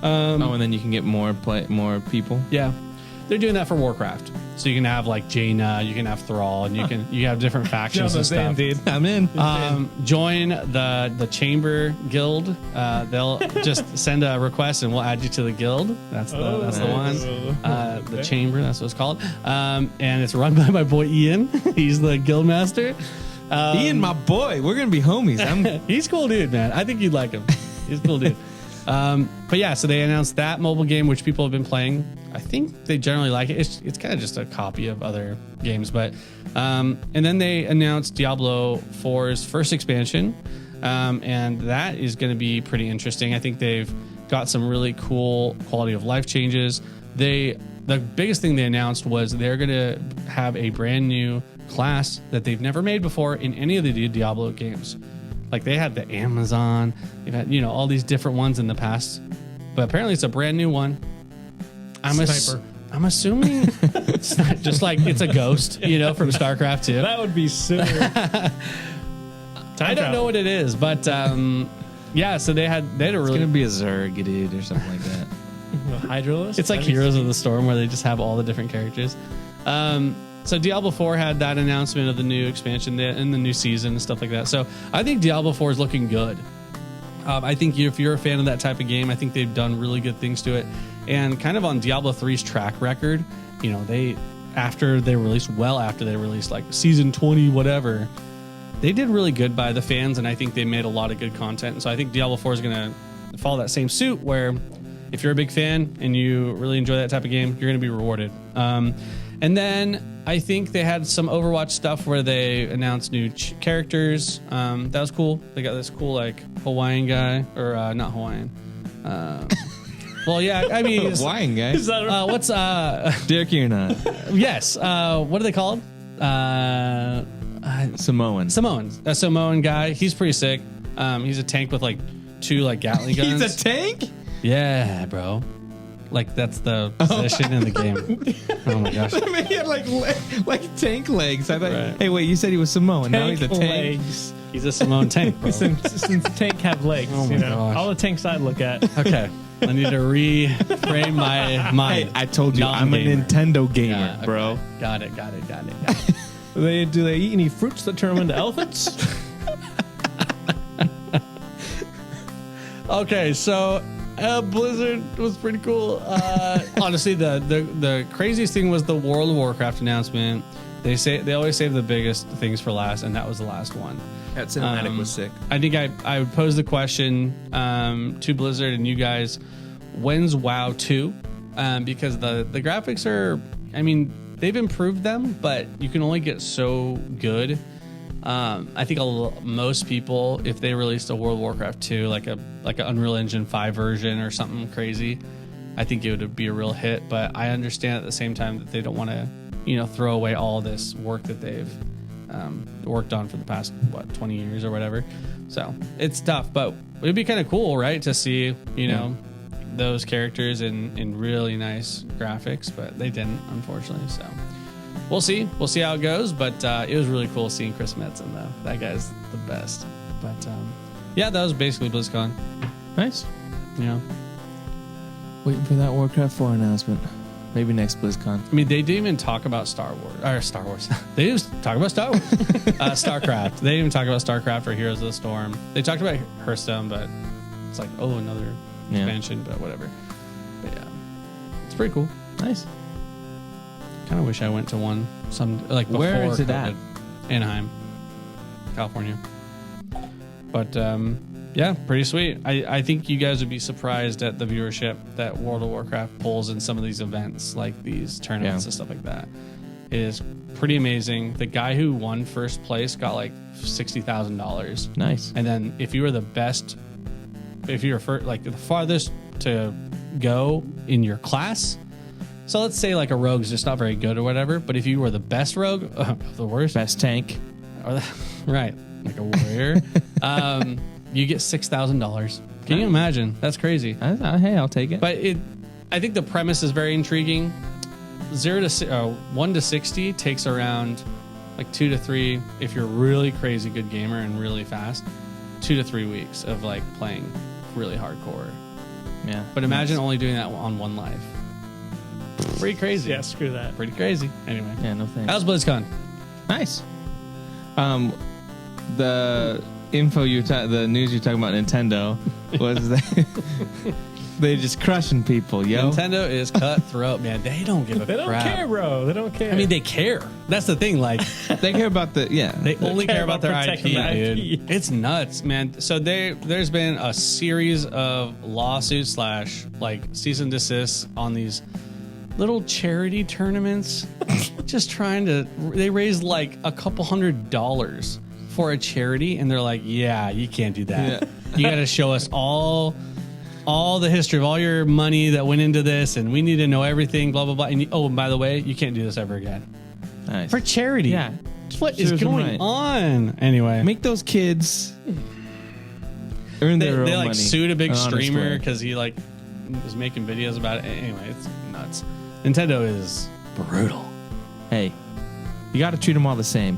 And then you can get more people. Yeah, they're doing that for Warcraft. So you can have Jaina, you can have Thrall, and you have different factions and stuff. I'm in. Join the Chamber Guild. They'll just send a request and we'll add you to the guild. That's the one. The Chamber, that's what it's called. And it's run by my boy Ian. He's the guild master. Ian, my boy, we're gonna be homies. He's cool dude, man. I think you'd like him. He's a cool dude. But yeah, so they announced that mobile game, which people have been playing. I think they generally like it. It's kind of just a copy of other games, but and then they announced Diablo 4's first expansion, and that is going to be pretty interesting. I think they've got some really cool quality of life changes. The biggest thing they announced was they're going to have a brand new class that they've never made before in any of the Diablo games. They had the Amazon, they've had all these different ones in the past, but apparently it's a brand new one. I'm assuming it's not just it's a ghost, from StarCraft 2. That would be super. I don't know what it is, but yeah. So they had a really. It's gonna be a Zerg, dude, or something like that. Hydralist. It's like Heroes of the Storm, where they just have all the different characters. So Diablo 4 had that announcement of the new expansion and the new season and stuff like that. So I think Diablo 4 is looking good. I think if you're a fan of that type of game, I think they've done really good things to it. And kind of on Diablo 3's track record, after they released season 20, whatever, they did really good by the fans. And I think they made a lot of good content. And so I think Diablo 4 is going to follow that same suit where if you're a big fan and you really enjoy that type of game, you're going to be rewarded. And then I think they had some Overwatch stuff where they announced new characters. That was cool. They got this cool Hawaiian guy, or not Hawaiian. Well, yeah, I mean Hawaiian guy. What's Derek Earnot? Yes. What are they called? Samoan. A Samoan guy. He's pretty sick. He's a tank with 2 Gatling guns. He's a tank? Yeah, bro. That's the position in the game. Oh my gosh. I mean, he had tank legs. I thought, Right. Hey, wait, you said he was Samoan. Now he's a tank. Legs. He's a Samoan tank, bro. Since tank have legs, Oh my gosh. all the tanks I look at. Okay. I need to reframe my mind. Hey, I told you, I'm a Nintendo gamer, Yeah, okay. bro. Got it. Do they eat any fruits that turn them into elephants? Okay, so Blizzard was pretty cool. Honestly, the craziest thing was the World of Warcraft announcement. They always save the biggest things for last, and that was the last one. That cinematic was sick. I think I would pose the question to Blizzard and you guys, when's WoW 2? Because the graphics are, they've improved them, but you can only get so good. I think most people, if they released a World of Warcraft 2, like an Unreal Engine 5 version or something crazy, I think it would be a real hit. But I understand at the same time that they don't want to, throw away all this work that they've worked on for the past 20 years or whatever. So it's tough, but it'd be kind of cool, right, to see those characters in really nice graphics, but they didn't, unfortunately. So we'll see how it goes, but it was really cool seeing Chris Metzen though. That guy's the best. But yeah, that was basically BlizzCon. Nice. Yeah. Waiting for that Warcraft 4 announcement. Maybe next BlizzCon. They didn't even talk about Star Wars. They didn't talk about Star Wars. StarCraft. They didn't even talk about StarCraft or Heroes of the Storm. They talked about Hearthstone, but it's another expansion, but whatever. But yeah, it's pretty cool. Nice. Kind of wish I went to one. Before Where is it COVID. at? Anaheim, California. But yeah, pretty sweet. I think you guys would be surprised at the viewership that World of Warcraft pulls in some of these events, like these tournaments and stuff like that. It is pretty amazing. The guy who won first place got $60,000. Nice. And then if you were the best, if you were the farthest to go in your class, so let's say a rogue's just not very good or whatever, but if you were the best rogue, the worst, Best tank. right, like a warrior, you get $6,000. Can you imagine? That's crazy. Hey, I'll take it. But I think the premise is very intriguing. 1 to 60 takes around like 2 to 3 if you're really crazy good gamer and really fast. 2 to 3 weeks of like playing really hardcore. Yeah. But imagine only doing that on one life. Pretty crazy. Yeah, screw that. Pretty crazy. Anyway. Yeah, no thanks. That was BlizzCon. Nice. The the news you're talking about Nintendo was that they're just crushing people, yo. Nintendo is cutthroat, man. They don't give a They don't crap. care, bro. They don't care. I mean, they care. That's the thing. Like, They care about they only care about their IP, protecting the dude. IP. It's nuts, man. So there's been a series of lawsuits / like cease and desists on these little charity tournaments. Just trying to. They raised like a couple $100 for a charity, and they're like, "Yeah, you can't do that. Yeah. You got to show us all the history of all your money that went into this, and we need to know everything, blah, blah, blah. And by the way, you can't do this ever again." Nice. For charity. Yeah. What is Serves them going right. on? Anyway. Make those kids earn They their own like money. sued a big an honest streamer way. because he like was making videos about it. Anyway, it's nuts. Nintendo is brutal. Hey, you got to treat them all the same.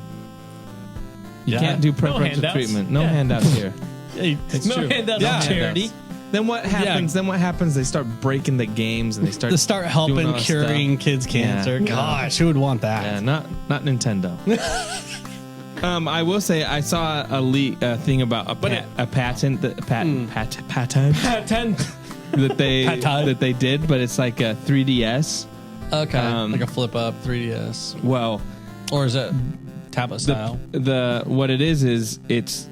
You Yeah. can't do preferential handouts. treatment. No Yeah. handouts here. It's no true. handouts Yeah. on charity. Then what happens? Then what happens? They start breaking the games and they start To start doing helping all this curing stuff. kids cancer. Yeah. Gosh, who would want that? Yeah, not Nintendo. I will say I saw a thing about a patent that that they did, but it's like a 3DS. Okay, like a flip up 3DS, Well, or is it tablet style? the what it is it's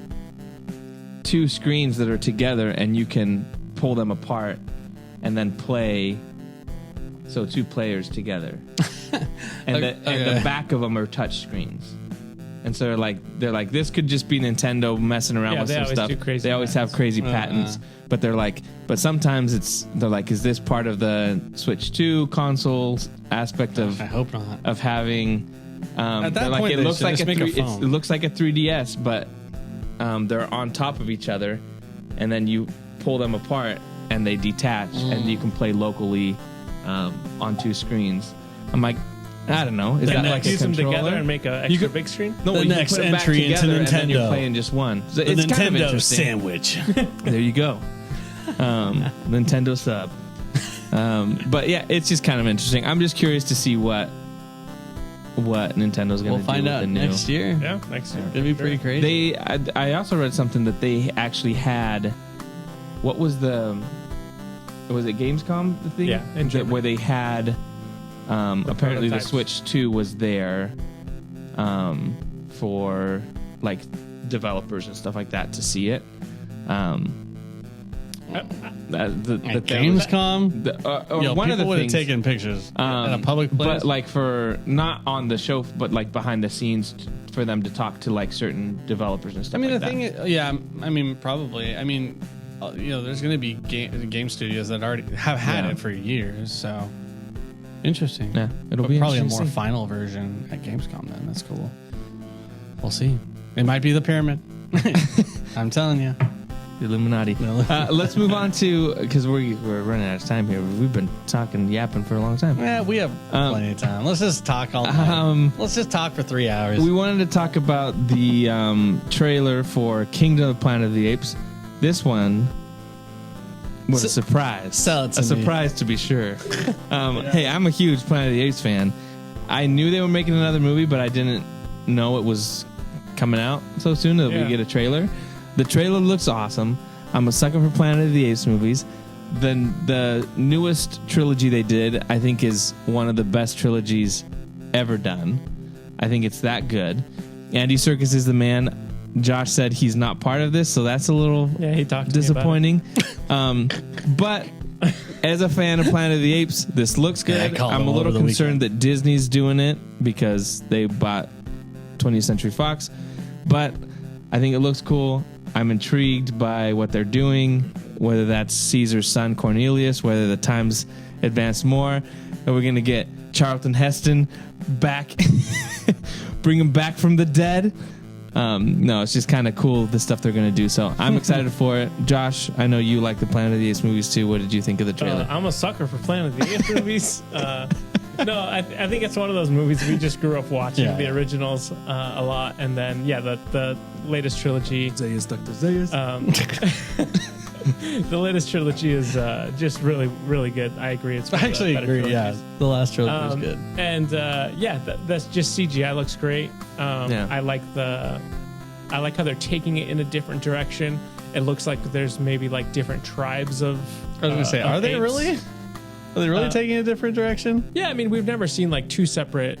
two screens that are together and you can pull them apart and then play. So 2 players together, and the back of them are touch screens. And so they're like, this could just be Nintendo messing around with they some always stuff. do crazy They always have patents. crazy patents, but they're like, but sometimes they're like, is this part of the Switch 2 console aspect of I hope not. of having? At that they're like, point, it they looks should like just make a phone. it looks like a 3DS, but they're on top of each other, and then you pull them apart and they detach, and you can play locally on 2 screens. I'm like, I don't know. Is that like a use them controller? together and make an extra big screen? No, The you next put them back entry into together and then you're Nintendo. playing just one. So The it's Nintendo kind of interesting. sandwich. There you go. Nintendo sub. But yeah, it's just kind of interesting. I'm just curious to see what Nintendo's going to We'll do find with out the new. next year. Yeah, next year. It'd be pretty crazy. I also read something that they actually had. What was the? Was it Gamescom? The thing, Yeah, in Germany. where they had. Apparently, the prototypes. Switch 2 was there, for like developers and stuff like that to see it. At Gamescom, One of the people would have things, taken pictures in a public place. but like for not on the show, but like behind the scenes for them to talk to like certain developers and stuff. I mean, like the that. thing is, yeah, I mean, probably. I mean, there's going to be game studios that already have had Yeah. it for years. So interesting. Yeah, it'll But be probably a interesting more to see. final version at Gamescom. Then that's cool. We'll see. It might be the pyramid. I'm telling you. The Illuminati. Let's move on to, because we're running out of time here. We've been yapping for a long time. Yeah, we have plenty of time. Let's just talk all night. Let's just talk for 3 hours. We wanted to talk about the trailer for Kingdom of the Planet of the Apes. This one was a surprise. Sell it to a me. surprise, to be sure. Hey, I'm a huge Planet of the Apes fan. I knew they were making another movie, but I didn't know it was coming out so soon that we get a trailer. The trailer looks awesome. I'm a sucker for Planet of the Apes movies. The newest trilogy they did, I think, is one of the best trilogies ever done. I think it's that good. Andy Serkis is the man. Josh said he's not part of this, so that's a little he talked to disappointing. But as a fan of Planet of the Apes, this looks Yeah, I good. called I'm him a little over the concerned that Disney's doing it because they bought 20th Century Fox, but I think it looks cool. I'm intrigued by what they're doing, whether that's Caesar's son Cornelius, whether the times advanced more, or we're going to get Charlton Heston back, bring him back from the dead. No, it's just kind of cool, the stuff they're going to do. So I'm excited for it. Josh, I know you like the Planet of the Apes movies too. What did you think of the trailer? I'm a sucker for Planet of the Apes movies. No, I think it's one of those movies we just grew up watching Yeah. the originals a lot, and then the latest trilogy. Zayas, Dr. Zayas. The latest trilogy is just really, really good. I agree. It's one I of the actually better agree. Yeah, trilogies. the last trilogy was good. And that's just CGI looks great. Yeah. I like how they're taking it in a different direction. It looks like there's maybe like different tribes of. I was gonna say, of are they apes. really? Are they really taking a different direction? Yeah, I mean, we've never seen like two separate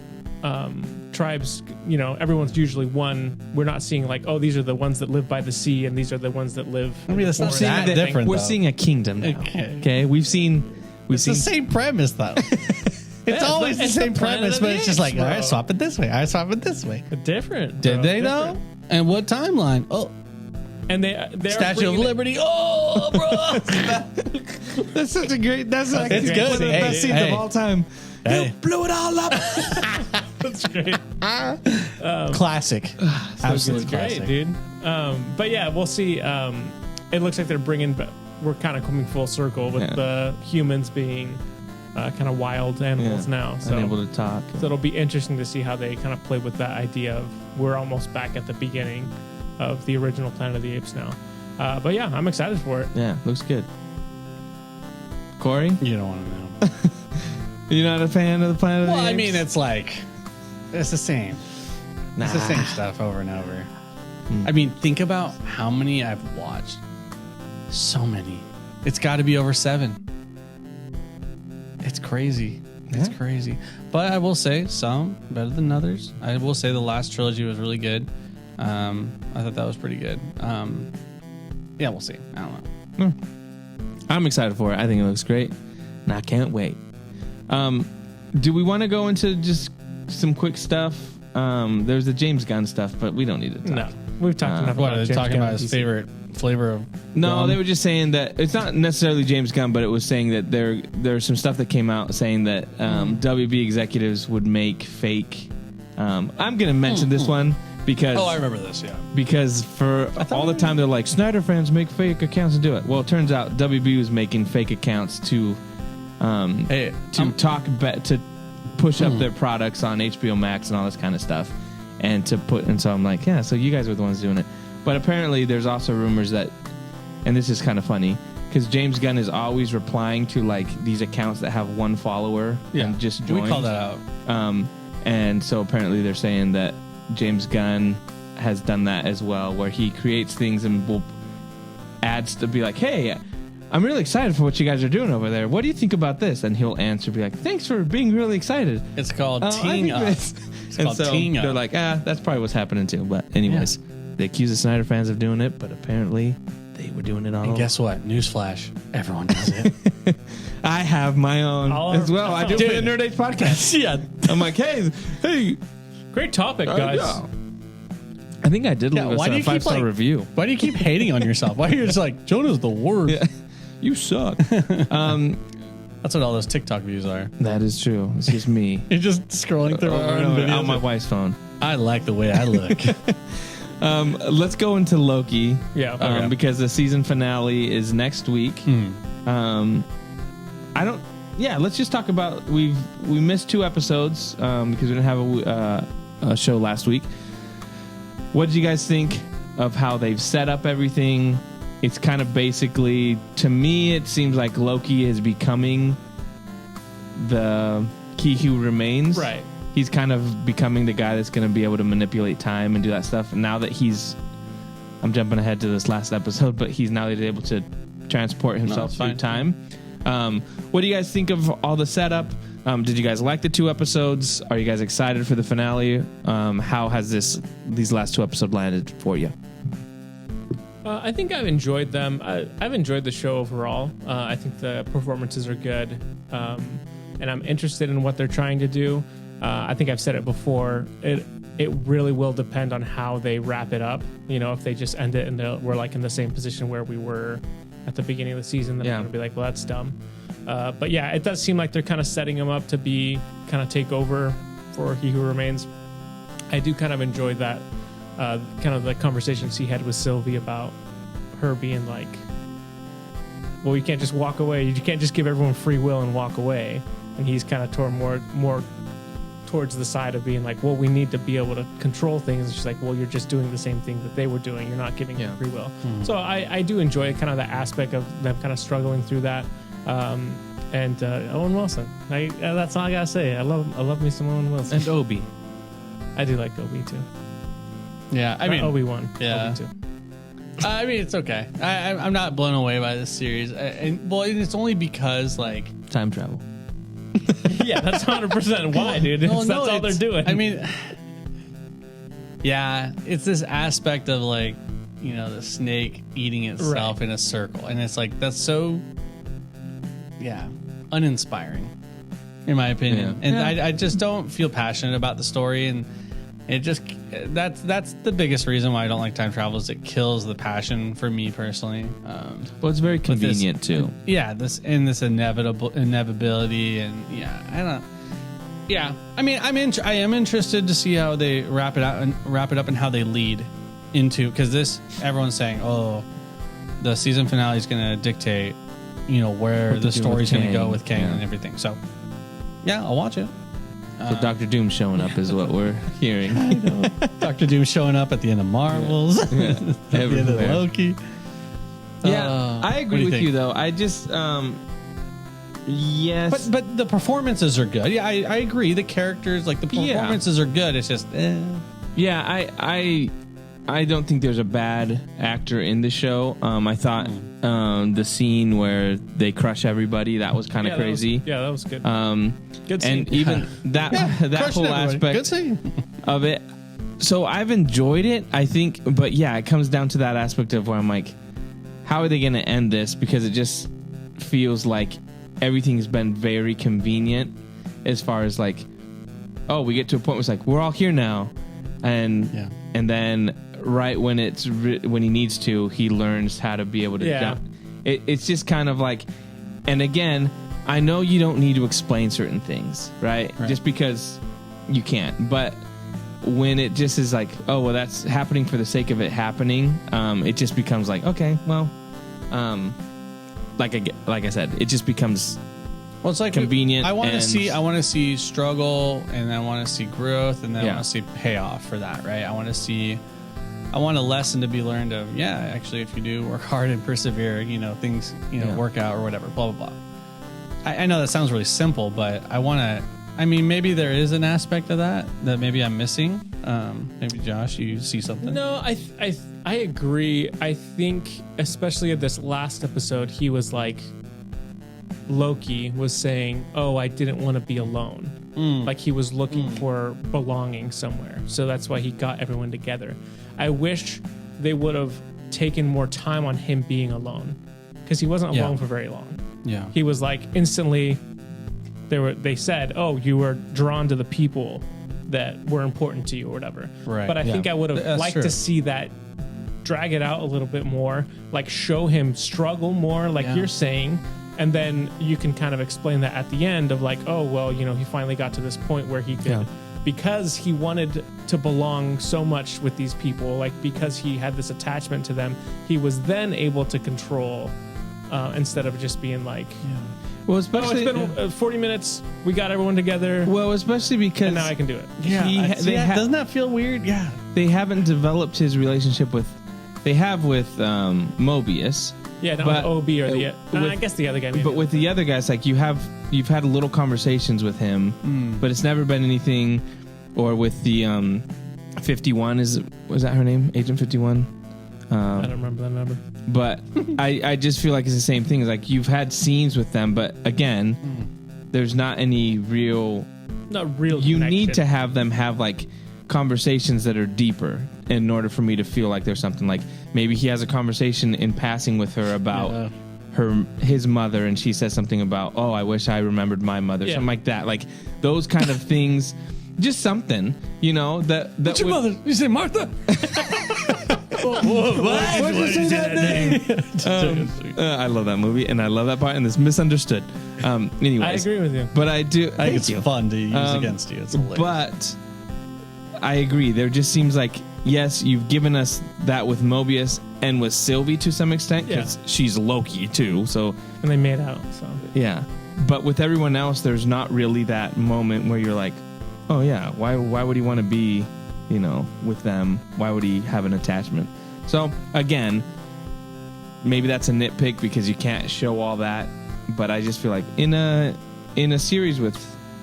tribes. You know, everyone's usually one. We're not seeing like, oh, these are the ones that live by the sea, and these are the ones that live. I mean, it's not forest. that different. We're though. seeing a kingdom now. Okay. Okay, we've seen It's the same premise, though. It's Yeah, always the it's same the Planet premise, of but the it's just Apes, like, all right, bro. swap it this way. I swap it this way. Different. Did bro, they different. though? And what timeline? Oh, And they're Statue of bringing it- Liberty. Oh, bro, That's such a great. That's like It's one good. of the Hey, best scenes hey. of all time. Hey. You blew it all up. That's great. classic. Absolute Great, classic. dude. But yeah, we'll see. It looks like they're bringing. We're kind of coming full circle with Yeah. the humans being kind of wild animals now. So, Unable to talk. so it'll be interesting to see how they kind of play with that idea of we're almost back at the beginning of the original Planet of the Apes now. But yeah, I'm excited for it. Yeah, looks good. Corey, You don't want to know. you're not a fan of the Planet of Well, the I Apes? mean, it's like it's the same. It's the same stuff over and over. I mean, think about how many I've watched. So many. It's got to be over 7. It's crazy. It's Yeah. crazy. But I will say some better than others. I will say the last trilogy was really good. I thought that was pretty good. Yeah, we'll see. I don't know. I'm excited for it. I think it looks great, and I can't wait. Do we want to go into just some quick stuff? There's the James Gunn stuff, but we don't need to talk. No, we've talked enough What about are they James talking Gunn about? and His DC. favorite flavor of No, rum? they were just saying that it's not necessarily James Gunn, but it was saying that there's some stuff that came out saying that WB executives would make fake. I'm going to mention this one because Oh, I remember this. Yeah. because for all the time they're like Snyder fans make fake accounts and do it. Well, it turns out WB was making fake accounts to Hey, to push up their products on HBO Max and all this kind of stuff, and so I'm like, yeah, so you guys are the ones doing it. But apparently there's also rumors that, and this is kind of funny because James Gunn is always replying to like these accounts that have one follower and just joined. we call that out. And so apparently they're saying that James Gunn has done that as well, where he creates things and will ads to be like, hey, I'm really excited for what you guys are doing over there. What do you think about this? And he'll answer, be like, thanks for being really excited. It's called I teeing think up. this- It's and called so teeing they're up. like, that's probably what's happening too. But anyways, they accuse the Snyder fans of doing it, but apparently they were doing it all. And guess what? Newsflash. Everyone does it. I have my own All as our- well. I do it for the Nerd Age podcast. yeah. I'm like, hey, Great topic, guys. yeah. I think I did leave us why do a you keep, 5-star like- review. Why do you keep hating on yourself? Why are you just like, Jonah's the worst? Yeah. You suck. That's what all those TikTok views are. That is true. It's just me. You're just scrolling through Over and over on my wife's phone. I like the way I look. Let's go into Loki. Yeah, okay. Because the season finale is next week. Let's just talk about we missed 2 episodes because we didn't have a show last week. What did you guys think of how they've set up everything? It's kind of basically, to me, it seems like Loki is becoming the He Who Remains. Right. He's kind of becoming the guy that's going to be able to manipulate time and do that stuff. And now that I'm jumping ahead to this last episode, but he's now able to transport himself it's through fine. time. What do you guys think of all the setup? Did you guys like the 2 episodes? Are you guys excited for the finale? How has these last 2 episodes landed for you? I think I've enjoyed them. I've enjoyed the show overall. I think the performances are good, and I'm interested in what they're trying to do. I think I've said it before. It really will depend on how they wrap it up. You know, if they just end it and we're like in the same position where we were at the beginning of the season, then I'm gonna be like, well, that's dumb. But yeah, it does seem like they're kind of setting him up to be kind of take over for He Who Remains. I do kind of enjoy that. Kind of the conversations he had with Sylvie about her being like, well, you can't just walk away. You can't just give everyone free will and walk away. and he's kind of more towards the side of being like, well, we need to be able to control things. And she's like, well, you're just doing the same thing that they were doing. You're not giving them free will. So I do enjoy kind of the aspect of them kind of struggling through that. And Owen Wilson, that's all I gotta say. I love me some Owen Wilson. And Obi. I do like Obi too. Yeah, I mean, Obi-Wan. Yeah. Obi too. I mean, it's okay. I'm not blown away by this series, and it's only because like Time travel. Yeah, that's 100% why, dude. That's all they're doing. I mean, yeah, it's this aspect of like, the snake eating itself in a circle, and it's like that's so, uninspiring, in my opinion. Yeah. And I just don't feel passionate about the story, and it just that's the biggest reason why I don't like time travel is it kills the passion for me personally. Well, it's very convenient too. Yeah, this inevitability, and I don't. Yeah, I mean, I am interested to see how they wrap it up and how they lead into, because everyone's saying, oh, the season finale is going to dictate, where the story's going to go with Kang and everything. So, yeah, I'll watch it. So Dr. Doom showing up is what we're hearing. I know. Dr. Doom showing up at the end of Marvels, at the end of Loki. Yeah, I agree with you though. I just, yes, but the performances are good. Yeah, I agree. The characters, like the performances are good. It's just, yeah, I don't think there's a bad actor in the show. I thought the scene where they crush everybody, that was kind of crazy. That was good. Good scene. And even that whole aspect of it. So I've enjoyed it, I think, but it comes down to that aspect of where I'm like, how are they going to end this? Because it just feels like everything's been very convenient as far as like, oh, we get to a point where it's like, we're all here now. And then right when when he needs to, he learns how to be able to jump. It's just kind of like, and again, I know you don't need to explain certain things, right? Just because you can't. But when it just is like, oh, well, that's happening for the sake of it happening, it just becomes like, okay, well, like I said, it just becomes it's like convenient. I want to see struggle, and I want to see growth, and then I want to see payoff for that, right? I want a lesson to be learned of, actually, if you do work hard and persevere, things, work out or whatever, blah, blah, blah. I know that sounds really simple, but maybe there is an aspect of that maybe I'm missing. Maybe Josh, you see something? No, I agree. I think, especially at this last episode, he was like, Loki was saying, oh, I didn't want to be alone. Like he was looking for belonging somewhere. So that's why he got everyone together. I wish they would have taken more time on him being alone, because he wasn't alone for very long. Yeah. He was like instantly, they said, oh, you were drawn to the people that were important to you or whatever. Right. But I think I would have liked to see that, drag it out a little bit more, like show him struggle more, like you're saying. And then you can kind of explain that at the end of like, oh, well, he finally got to this point where he could, because he wanted to belong so much with these people, like because he had this attachment to them, he was then able to control instead of just being like, well, especially it's been 40 minutes, we got everyone together. Well, especially because and now I can do it. Doesn't that feel weird? Yeah. They haven't developed his relationship with Mobius. Yeah, not with OB or I guess the other guy. But with the other guys, like you've had little conversations with him, but it's never been anything. Or with the 51, was that her name? Agent 51? I don't remember that number. But I just feel like it's the same thing. It's like you've had scenes with them, but again, there's not any real. Not real. You connection. need to have them have like conversations that are deeper in order for me to feel like there's something. Like maybe he has a conversation in passing with her about his mother, and she says something about, oh, I wish I remembered my mother, something like that. Like those kind of things. Just something, that What's your mother? You say Martha? What? Why did you say that name? I love that movie, and I love that part, and it's misunderstood. Anyways, I agree with you. But I do. I think it's fun to use against you. It's hilarious. But I agree. There just seems like, yes, you've given us that with Mobius and with Sylvie to some extent, because she's Loki too. So and they made out. So yeah. But with everyone else, there's not really that moment where you're like, oh yeah, why would he want to be, with them? Why would he have an attachment? So again, maybe that's a nitpick because you can't show all that. But I just feel like in a series with,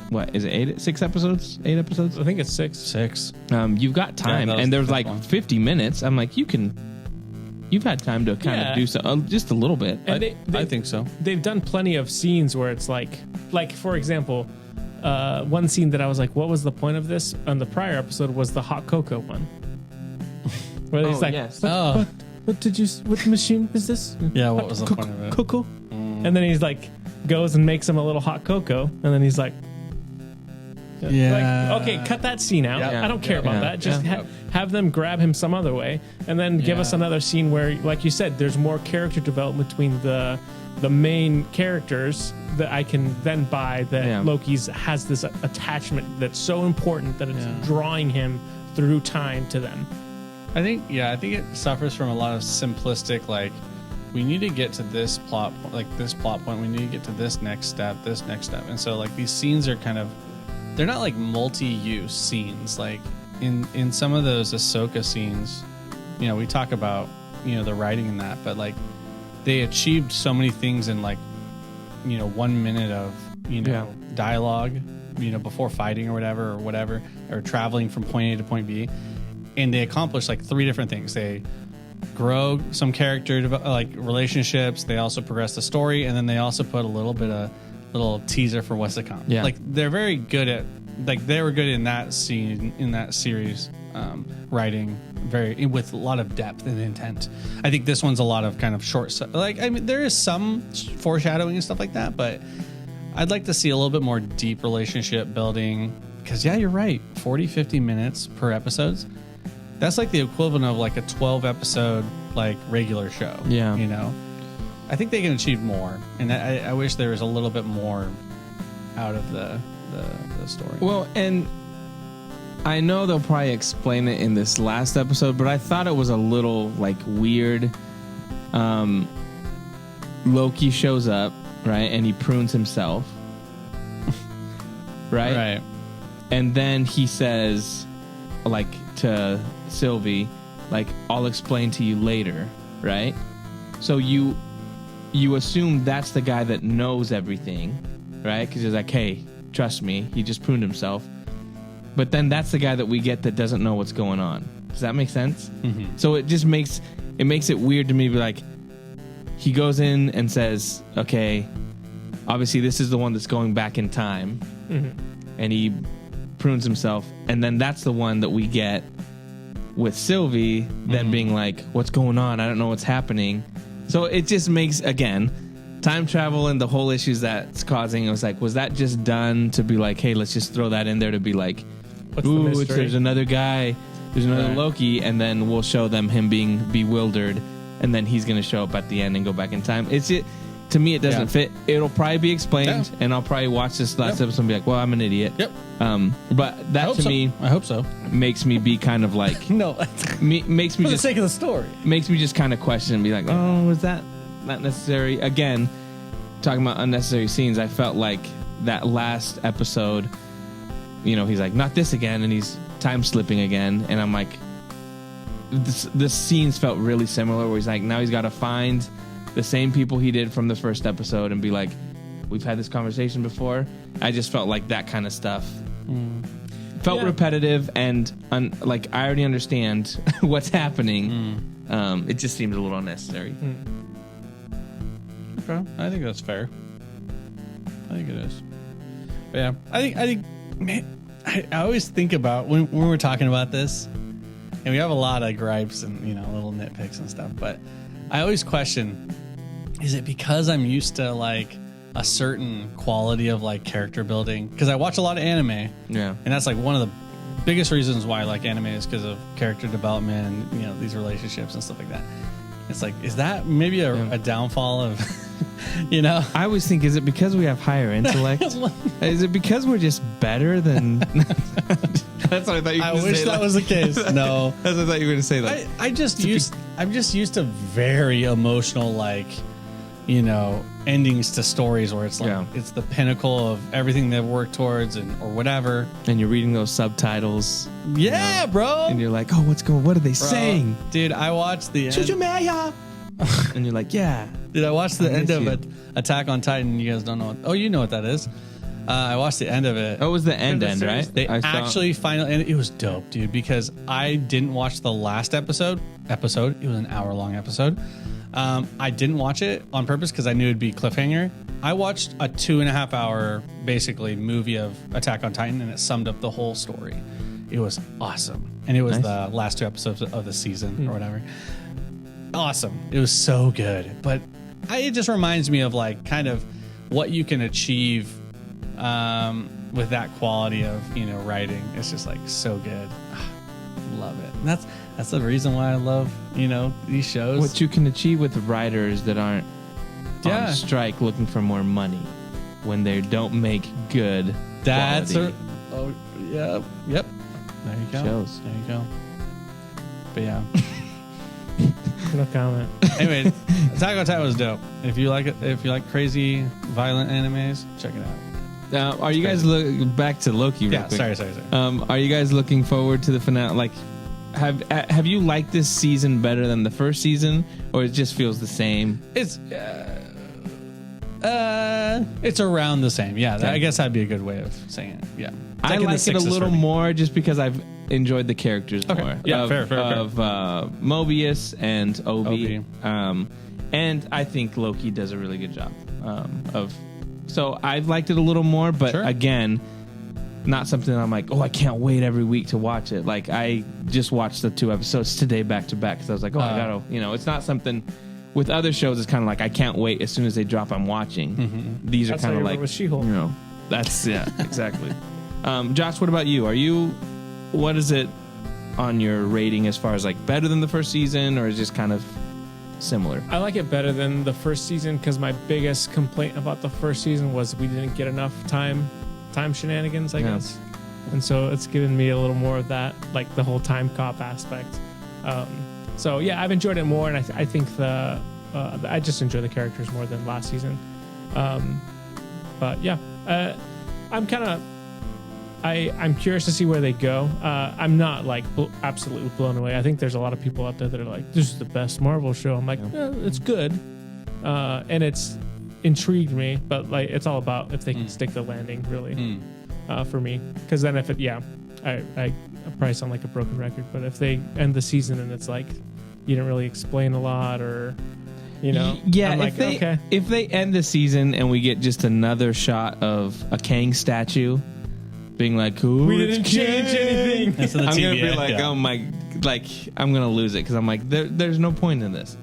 what is it, 6 episodes? 8 episodes? I think it's 6. 6. You've got time, and there's like 50 minutes. I'm like, you've had time to kind of do so, just a little bit. And I think so. They've done plenty of scenes where it's like for example, one scene that I was like, what was the point of this? On the prior episode was the hot cocoa one, where he's like, yes. what machine is this? Yeah, what was the point of it? Cocoa. And then he's like, goes and makes him a little hot cocoa, and then he's like, yeah. like, okay, cut that scene out. Yeah. I don't care about Yeah. that. Just have them grab him some other way, and then give us another scene where, like you said, there's more character development between the main characters that I can then buy. That Loki's has this attachment that's so important that it's drawing him through time to them. I think it suffers from a lot of simplistic, like, we need to get to this plot point, we need to get to this next step, and so like these scenes are kind of, they're not like multi-use scenes. Like in some of those Ahsoka scenes, we talk about the writing in that, but like they achieved so many things in like 1 minute of dialogue, before fighting or whatever, or traveling from point A to point B, and they accomplished like 3 different things. They grow some character like relationships, they also progress the story, and then they also put a little teaser for what's to come. Yeah. Like they were good in that scene, in that series, writing with a lot of depth and intent. I think this one's a lot of kind of short, like, I mean, there is some foreshadowing and stuff like that, but I'd like to see a little bit more deep relationship building, because you're right, 40-50 minutes per episodes, that's like the equivalent of like a 12 episode like regular show. I think they can achieve more, and I wish there was a little bit more out of the story. Well, and I know they'll probably explain it in this last episode, but I thought it was a little like weird. Loki shows up, right, and he prunes himself, right, and then he says, like, to Sylvie, like, I'll explain to you later, right? So you assume that's the guy that knows everything, right? Because he's like, hey, trust me, he just pruned himself. But then that's the guy that we get that doesn't know what's going on. Does that make sense? Mm-hmm. So it just makes it weird to me to be like, he goes in and says, okay, obviously this is the one that's going back in time, and he prunes himself, and then that's the one that we get with Sylvie then being like, what's going on? I don't know what's happening. So it just makes, again, time travel and the whole issues that's causing, it was like, was that just done to be like, hey, let's just throw that in there to be like, what's the mystery? There's another guy, there's another Loki, and then we'll show them him being bewildered, and then he's going to show up at the end and go back in time. To me, it doesn't fit. It'll probably be explained, and I'll probably watch this last episode and be like, well, I'm an idiot. Yep. But that to me, I hope so, makes me be kind of like, no, makes me for the just sake of the story, makes me just kind of question and be like, oh, was that not necessary? Again, talking about unnecessary scenes, I felt like that last episode, he's like, not this again, and he's time slipping again, and I'm like, the scenes felt really similar, where he's like, now he's got to find the same people he did from the first episode and be like, we've had this conversation before. I just felt like that kind of stuff felt repetitive, and like, I already understand what's happening. It just seems a little unnecessary. Okay, I think that's fair. I think it is. But yeah, I think, man, I always think about when we're talking about this, and we have a lot of gripes and little nitpicks and stuff, but I always question, is it because I'm used to like a certain quality of like character building? Because I watch a lot of anime, and that's like one of the biggest reasons why I like anime, is because of character development and these relationships and stuff like that. It's like, is that maybe a downfall of I always think, is it because we have higher intellect? Is it because we're just better than that's what I thought you were going to say. I wish that was the case. No. That's what I thought you were going to say. Like, I'm just used to very emotional, like, endings to stories where it's like Yeah. it's the pinnacle of everything they've worked towards or whatever. And you're reading those subtitles. Yeah, bro. And you're like, oh, what are they saying? Dude, I watched the end. And you're like, yeah. Dude, I watched the I end miss of you. it. Attack on Titan. You guys don't know. Oh, you know what that is. I watched the end of it. Oh, it was the end, right? They I saw- actually finally, and it was dope, dude, because I didn't watch the last episode. It was an hour-long episode. I didn't watch it on purpose because I knew it'd be cliffhanger. I watched a 2.5 hour, basically, movie of Attack on Titan, and it summed up the whole story. It was awesome. And it was Nice. the last 2 episodes of the season or whatever. Awesome. It was so good. But it just reminds me of like kind of what you can achieve with that quality of writing. It's just like so good. Love it. And that's the reason why I love these shows. What you can achieve with writers that aren't Yeah. on strike looking for more money when they don't make good That's quality yep. There you go. shows. There you go. But yeah. No comment. Anyway, Attack on Titan was dope. If you like it, if you like crazy, violent animes, check it out. Are you guys back to Loki? Real Yeah. quick. Sorry. Are you guys looking forward to the finale? Like, have you liked this season better than the first season, or it just feels the same? It's around the same. Yeah, Okay. I guess that'd be a good way of saying it. Yeah, I Taking the like it a sixes little for me. more just because I've enjoyed the characters Okay. more. Yeah, of, fair. Of Mobius and Obi. Obi. And I think Loki does a really good job of. So I've liked it a little more, but Sure. again, not something I'm like, oh, I can't wait every week to watch it. Like I just watched the 2 episodes today back to back because I was like, oh, I gotta, it's not something. With other shows, it's kind of like I can't wait as soon as they drop. I'm watching. Mm-hmm. These That's are how kind you of were like with She-Hulk. That's exactly. Josh, what about you? What is it on your rating as far as like better than the first season, or is just kind of similar? I like it better than the first season because my biggest complaint about the first season was we didn't get enough time shenanigans, I guess. And so it's given me a little more of that, like the whole time cop aspect. So yeah, I've enjoyed it more, and I think I just enjoy the characters more than last season. But yeah, I'm curious to see where they go. I'm not like absolutely blown away. I think there's a lot of people out there that are like, this is the best Marvel show. I'm like, it's good. And it's intrigued me, but like, it's all about if they can stick the landing really, for me. Cause then I probably sound like a broken record, but if they end the season and it's like, you didn't really explain a lot or, Yeah, I'm like, okay. if they end the season and we get just another shot of a Kang statue being like, "Ooh, We it's didn't change Kang," anything. That's in the I'm gonna TVA, be like, yeah. oh my, like I'm gonna lose it because I'm like, there's no point in this.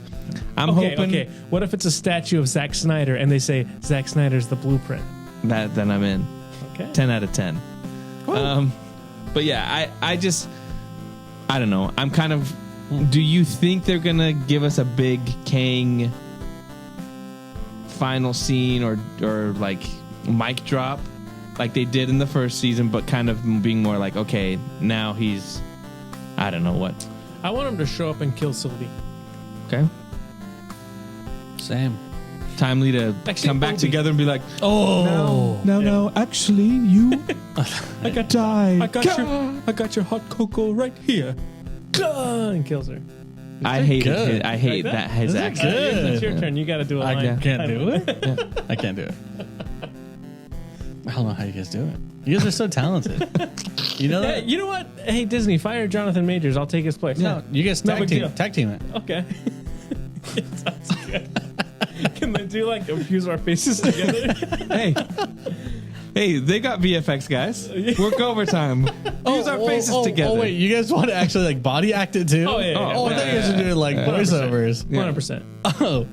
I'm hoping Okay. What if it's a statue of Zack Snyder and they say Zack Snyder's the blueprint? that then I'm in. Okay. 10 out of 10. But yeah, I don't know. I'm kind of. Do you think they're gonna give us a big Kang final scene or like mic drop like they did in the first season, but kind of being more like, okay, now he's, I don't know what. I want him to show up and kill Sylvie. Okay, Same. timely to Actually, come back Obi. together and be like, Oh, no, actually, you I got die. I got your hot cocoa right here. And kills her. I hate good. it. I hate Like that? that his This is accent. good. It's your turn. You got to do a I line. can't do it. I can't do it. I don't know how you guys do it. You guys are so talented. You know Hey, that? you know what? Hey, Disney, fire Jonathan Majors. I'll take his place. No, you guys No tag big team, deal. tag team it. Okay. Sounds good. Can they do like fuse our faces together? Hey, they got VFX guys. Work overtime. Use our faces together. Oh wait, you guys want to actually like body act it too? Oh, yeah, yeah, Oh, I thought you guys were doing like 100%. voiceovers. 100%. Oh,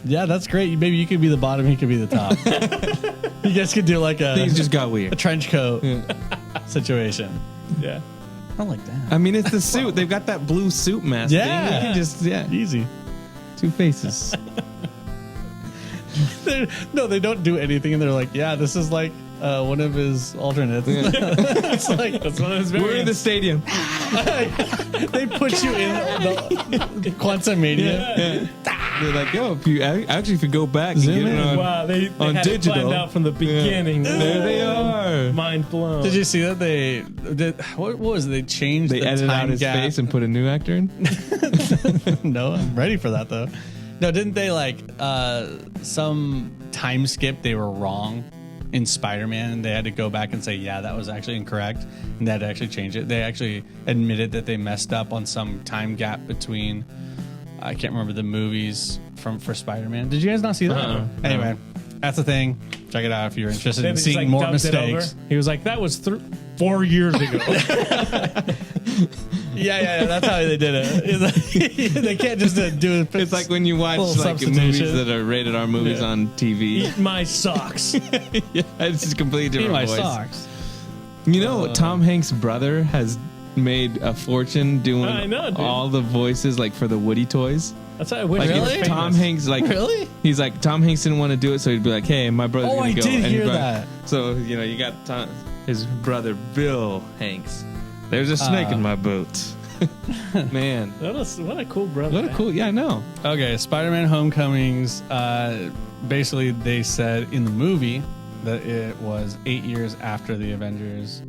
yeah, that's great. Maybe you could be the bottom, he could be the top. You guys could do like Things a just got weird. trench coat situation. Yeah. I like that. I mean, it's the suit. They've got that blue suit mask. Yeah. thing. You can just Easy. 2 faces. No, they don't do anything, and they're like, yeah, this is like one of his alternates. It's like That's one of his We're in the variants. stadium. they put you in the Quantum Mania. They're like, yo, if you go back and Zoom get it in. on, Wow, they on had digital. it planned out from the beginning. There they are. Mind blown. Did you see that they did? What was it? They changed They the edited time out his gap. face and put a new actor in. No, I'm ready for that though. No, didn't they like some time skip? They were wrong in Spider-Man, and they had to go back and say, yeah, that was actually incorrect, and they had to actually change it. They actually admitted that they messed up on some time gap between. I can't remember the movies for Spider-Man. Did you guys not see that? Uh-uh. Anyway, that's the thing. Check it out if you're interested They in just, seeing like, more dubbed it over. mistakes. He was like, that was 4 years ago. Yeah, that's how they did it. It's like, they can't just do it. It's like when you watch Little like substitution. movies that are rated R movies Yeah. on TV. Eat my socks. Yeah, it's just a completely different my voice. socks. You know, Tom Hanks' brother has made a fortune doing I know, dude. all the voices like for the Woody toys. That's how I wish Like he was if Tom famous. Hanks like Really? he's like Tom Hanks didn't want to do it, so he'd be like, "Hey, my brother's Oh, gonna I go." did And hear he'd be like- that. So you got his brother Bill Hanks. There's a snake in my boot. Man, What a cool brother. what a man. cool. Yeah, I know. Okay, Spider-Man: Homecomings. Basically, they said in the movie that it was 8 years after the Avengers,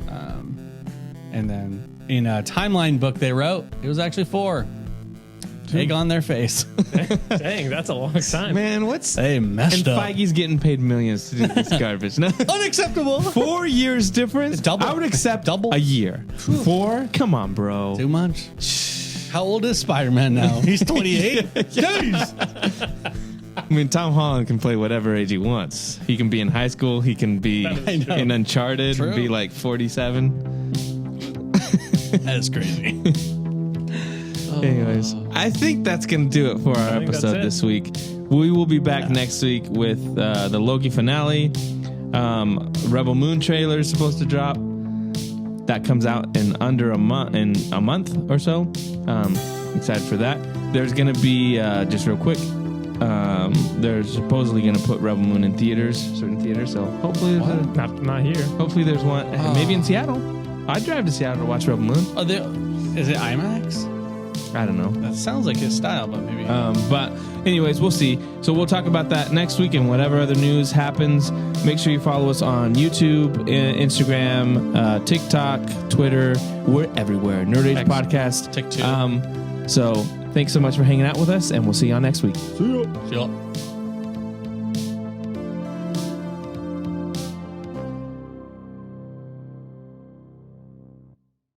and then in a timeline book they wrote, it was actually 4. Egg on their face. Dang, that's a long time. Man, what's They messed and up. Feige's getting paid millions to do this garbage. No. Unacceptable. 4 years difference. Double. I would accept Double. a year. 4? Come on, bro. Too much. How old is Spider-Man now? He's 28. Jeez. I mean, Tom Holland can play whatever age he wants. He can be in high school. He can be That is true. in Uncharted True. and be like 47. That is crazy. Anyways, I think that's going to do it for our think that's episode it. this week. We will be back next week with the Loki finale. Rebel Moon trailer is supposed to drop. That comes out in under a month or so. Excited for that. There's going to be just real quick. They're supposedly going to put Rebel Moon in certain theaters. So hopefully, Not here. hopefully there's one. Maybe in Seattle. I'd drive to Seattle to watch Rebel Moon. Is it IMAX? I don't know. That sounds like his style, but maybe. But anyways, we'll see. So we'll talk about that next week, and whatever other news happens, make sure you follow us on YouTube, Instagram, TikTok, Twitter. We're everywhere. Nerd Age X. Podcast. TikTok. So thanks so much for hanging out with us, and we'll see y'all next week. See ya.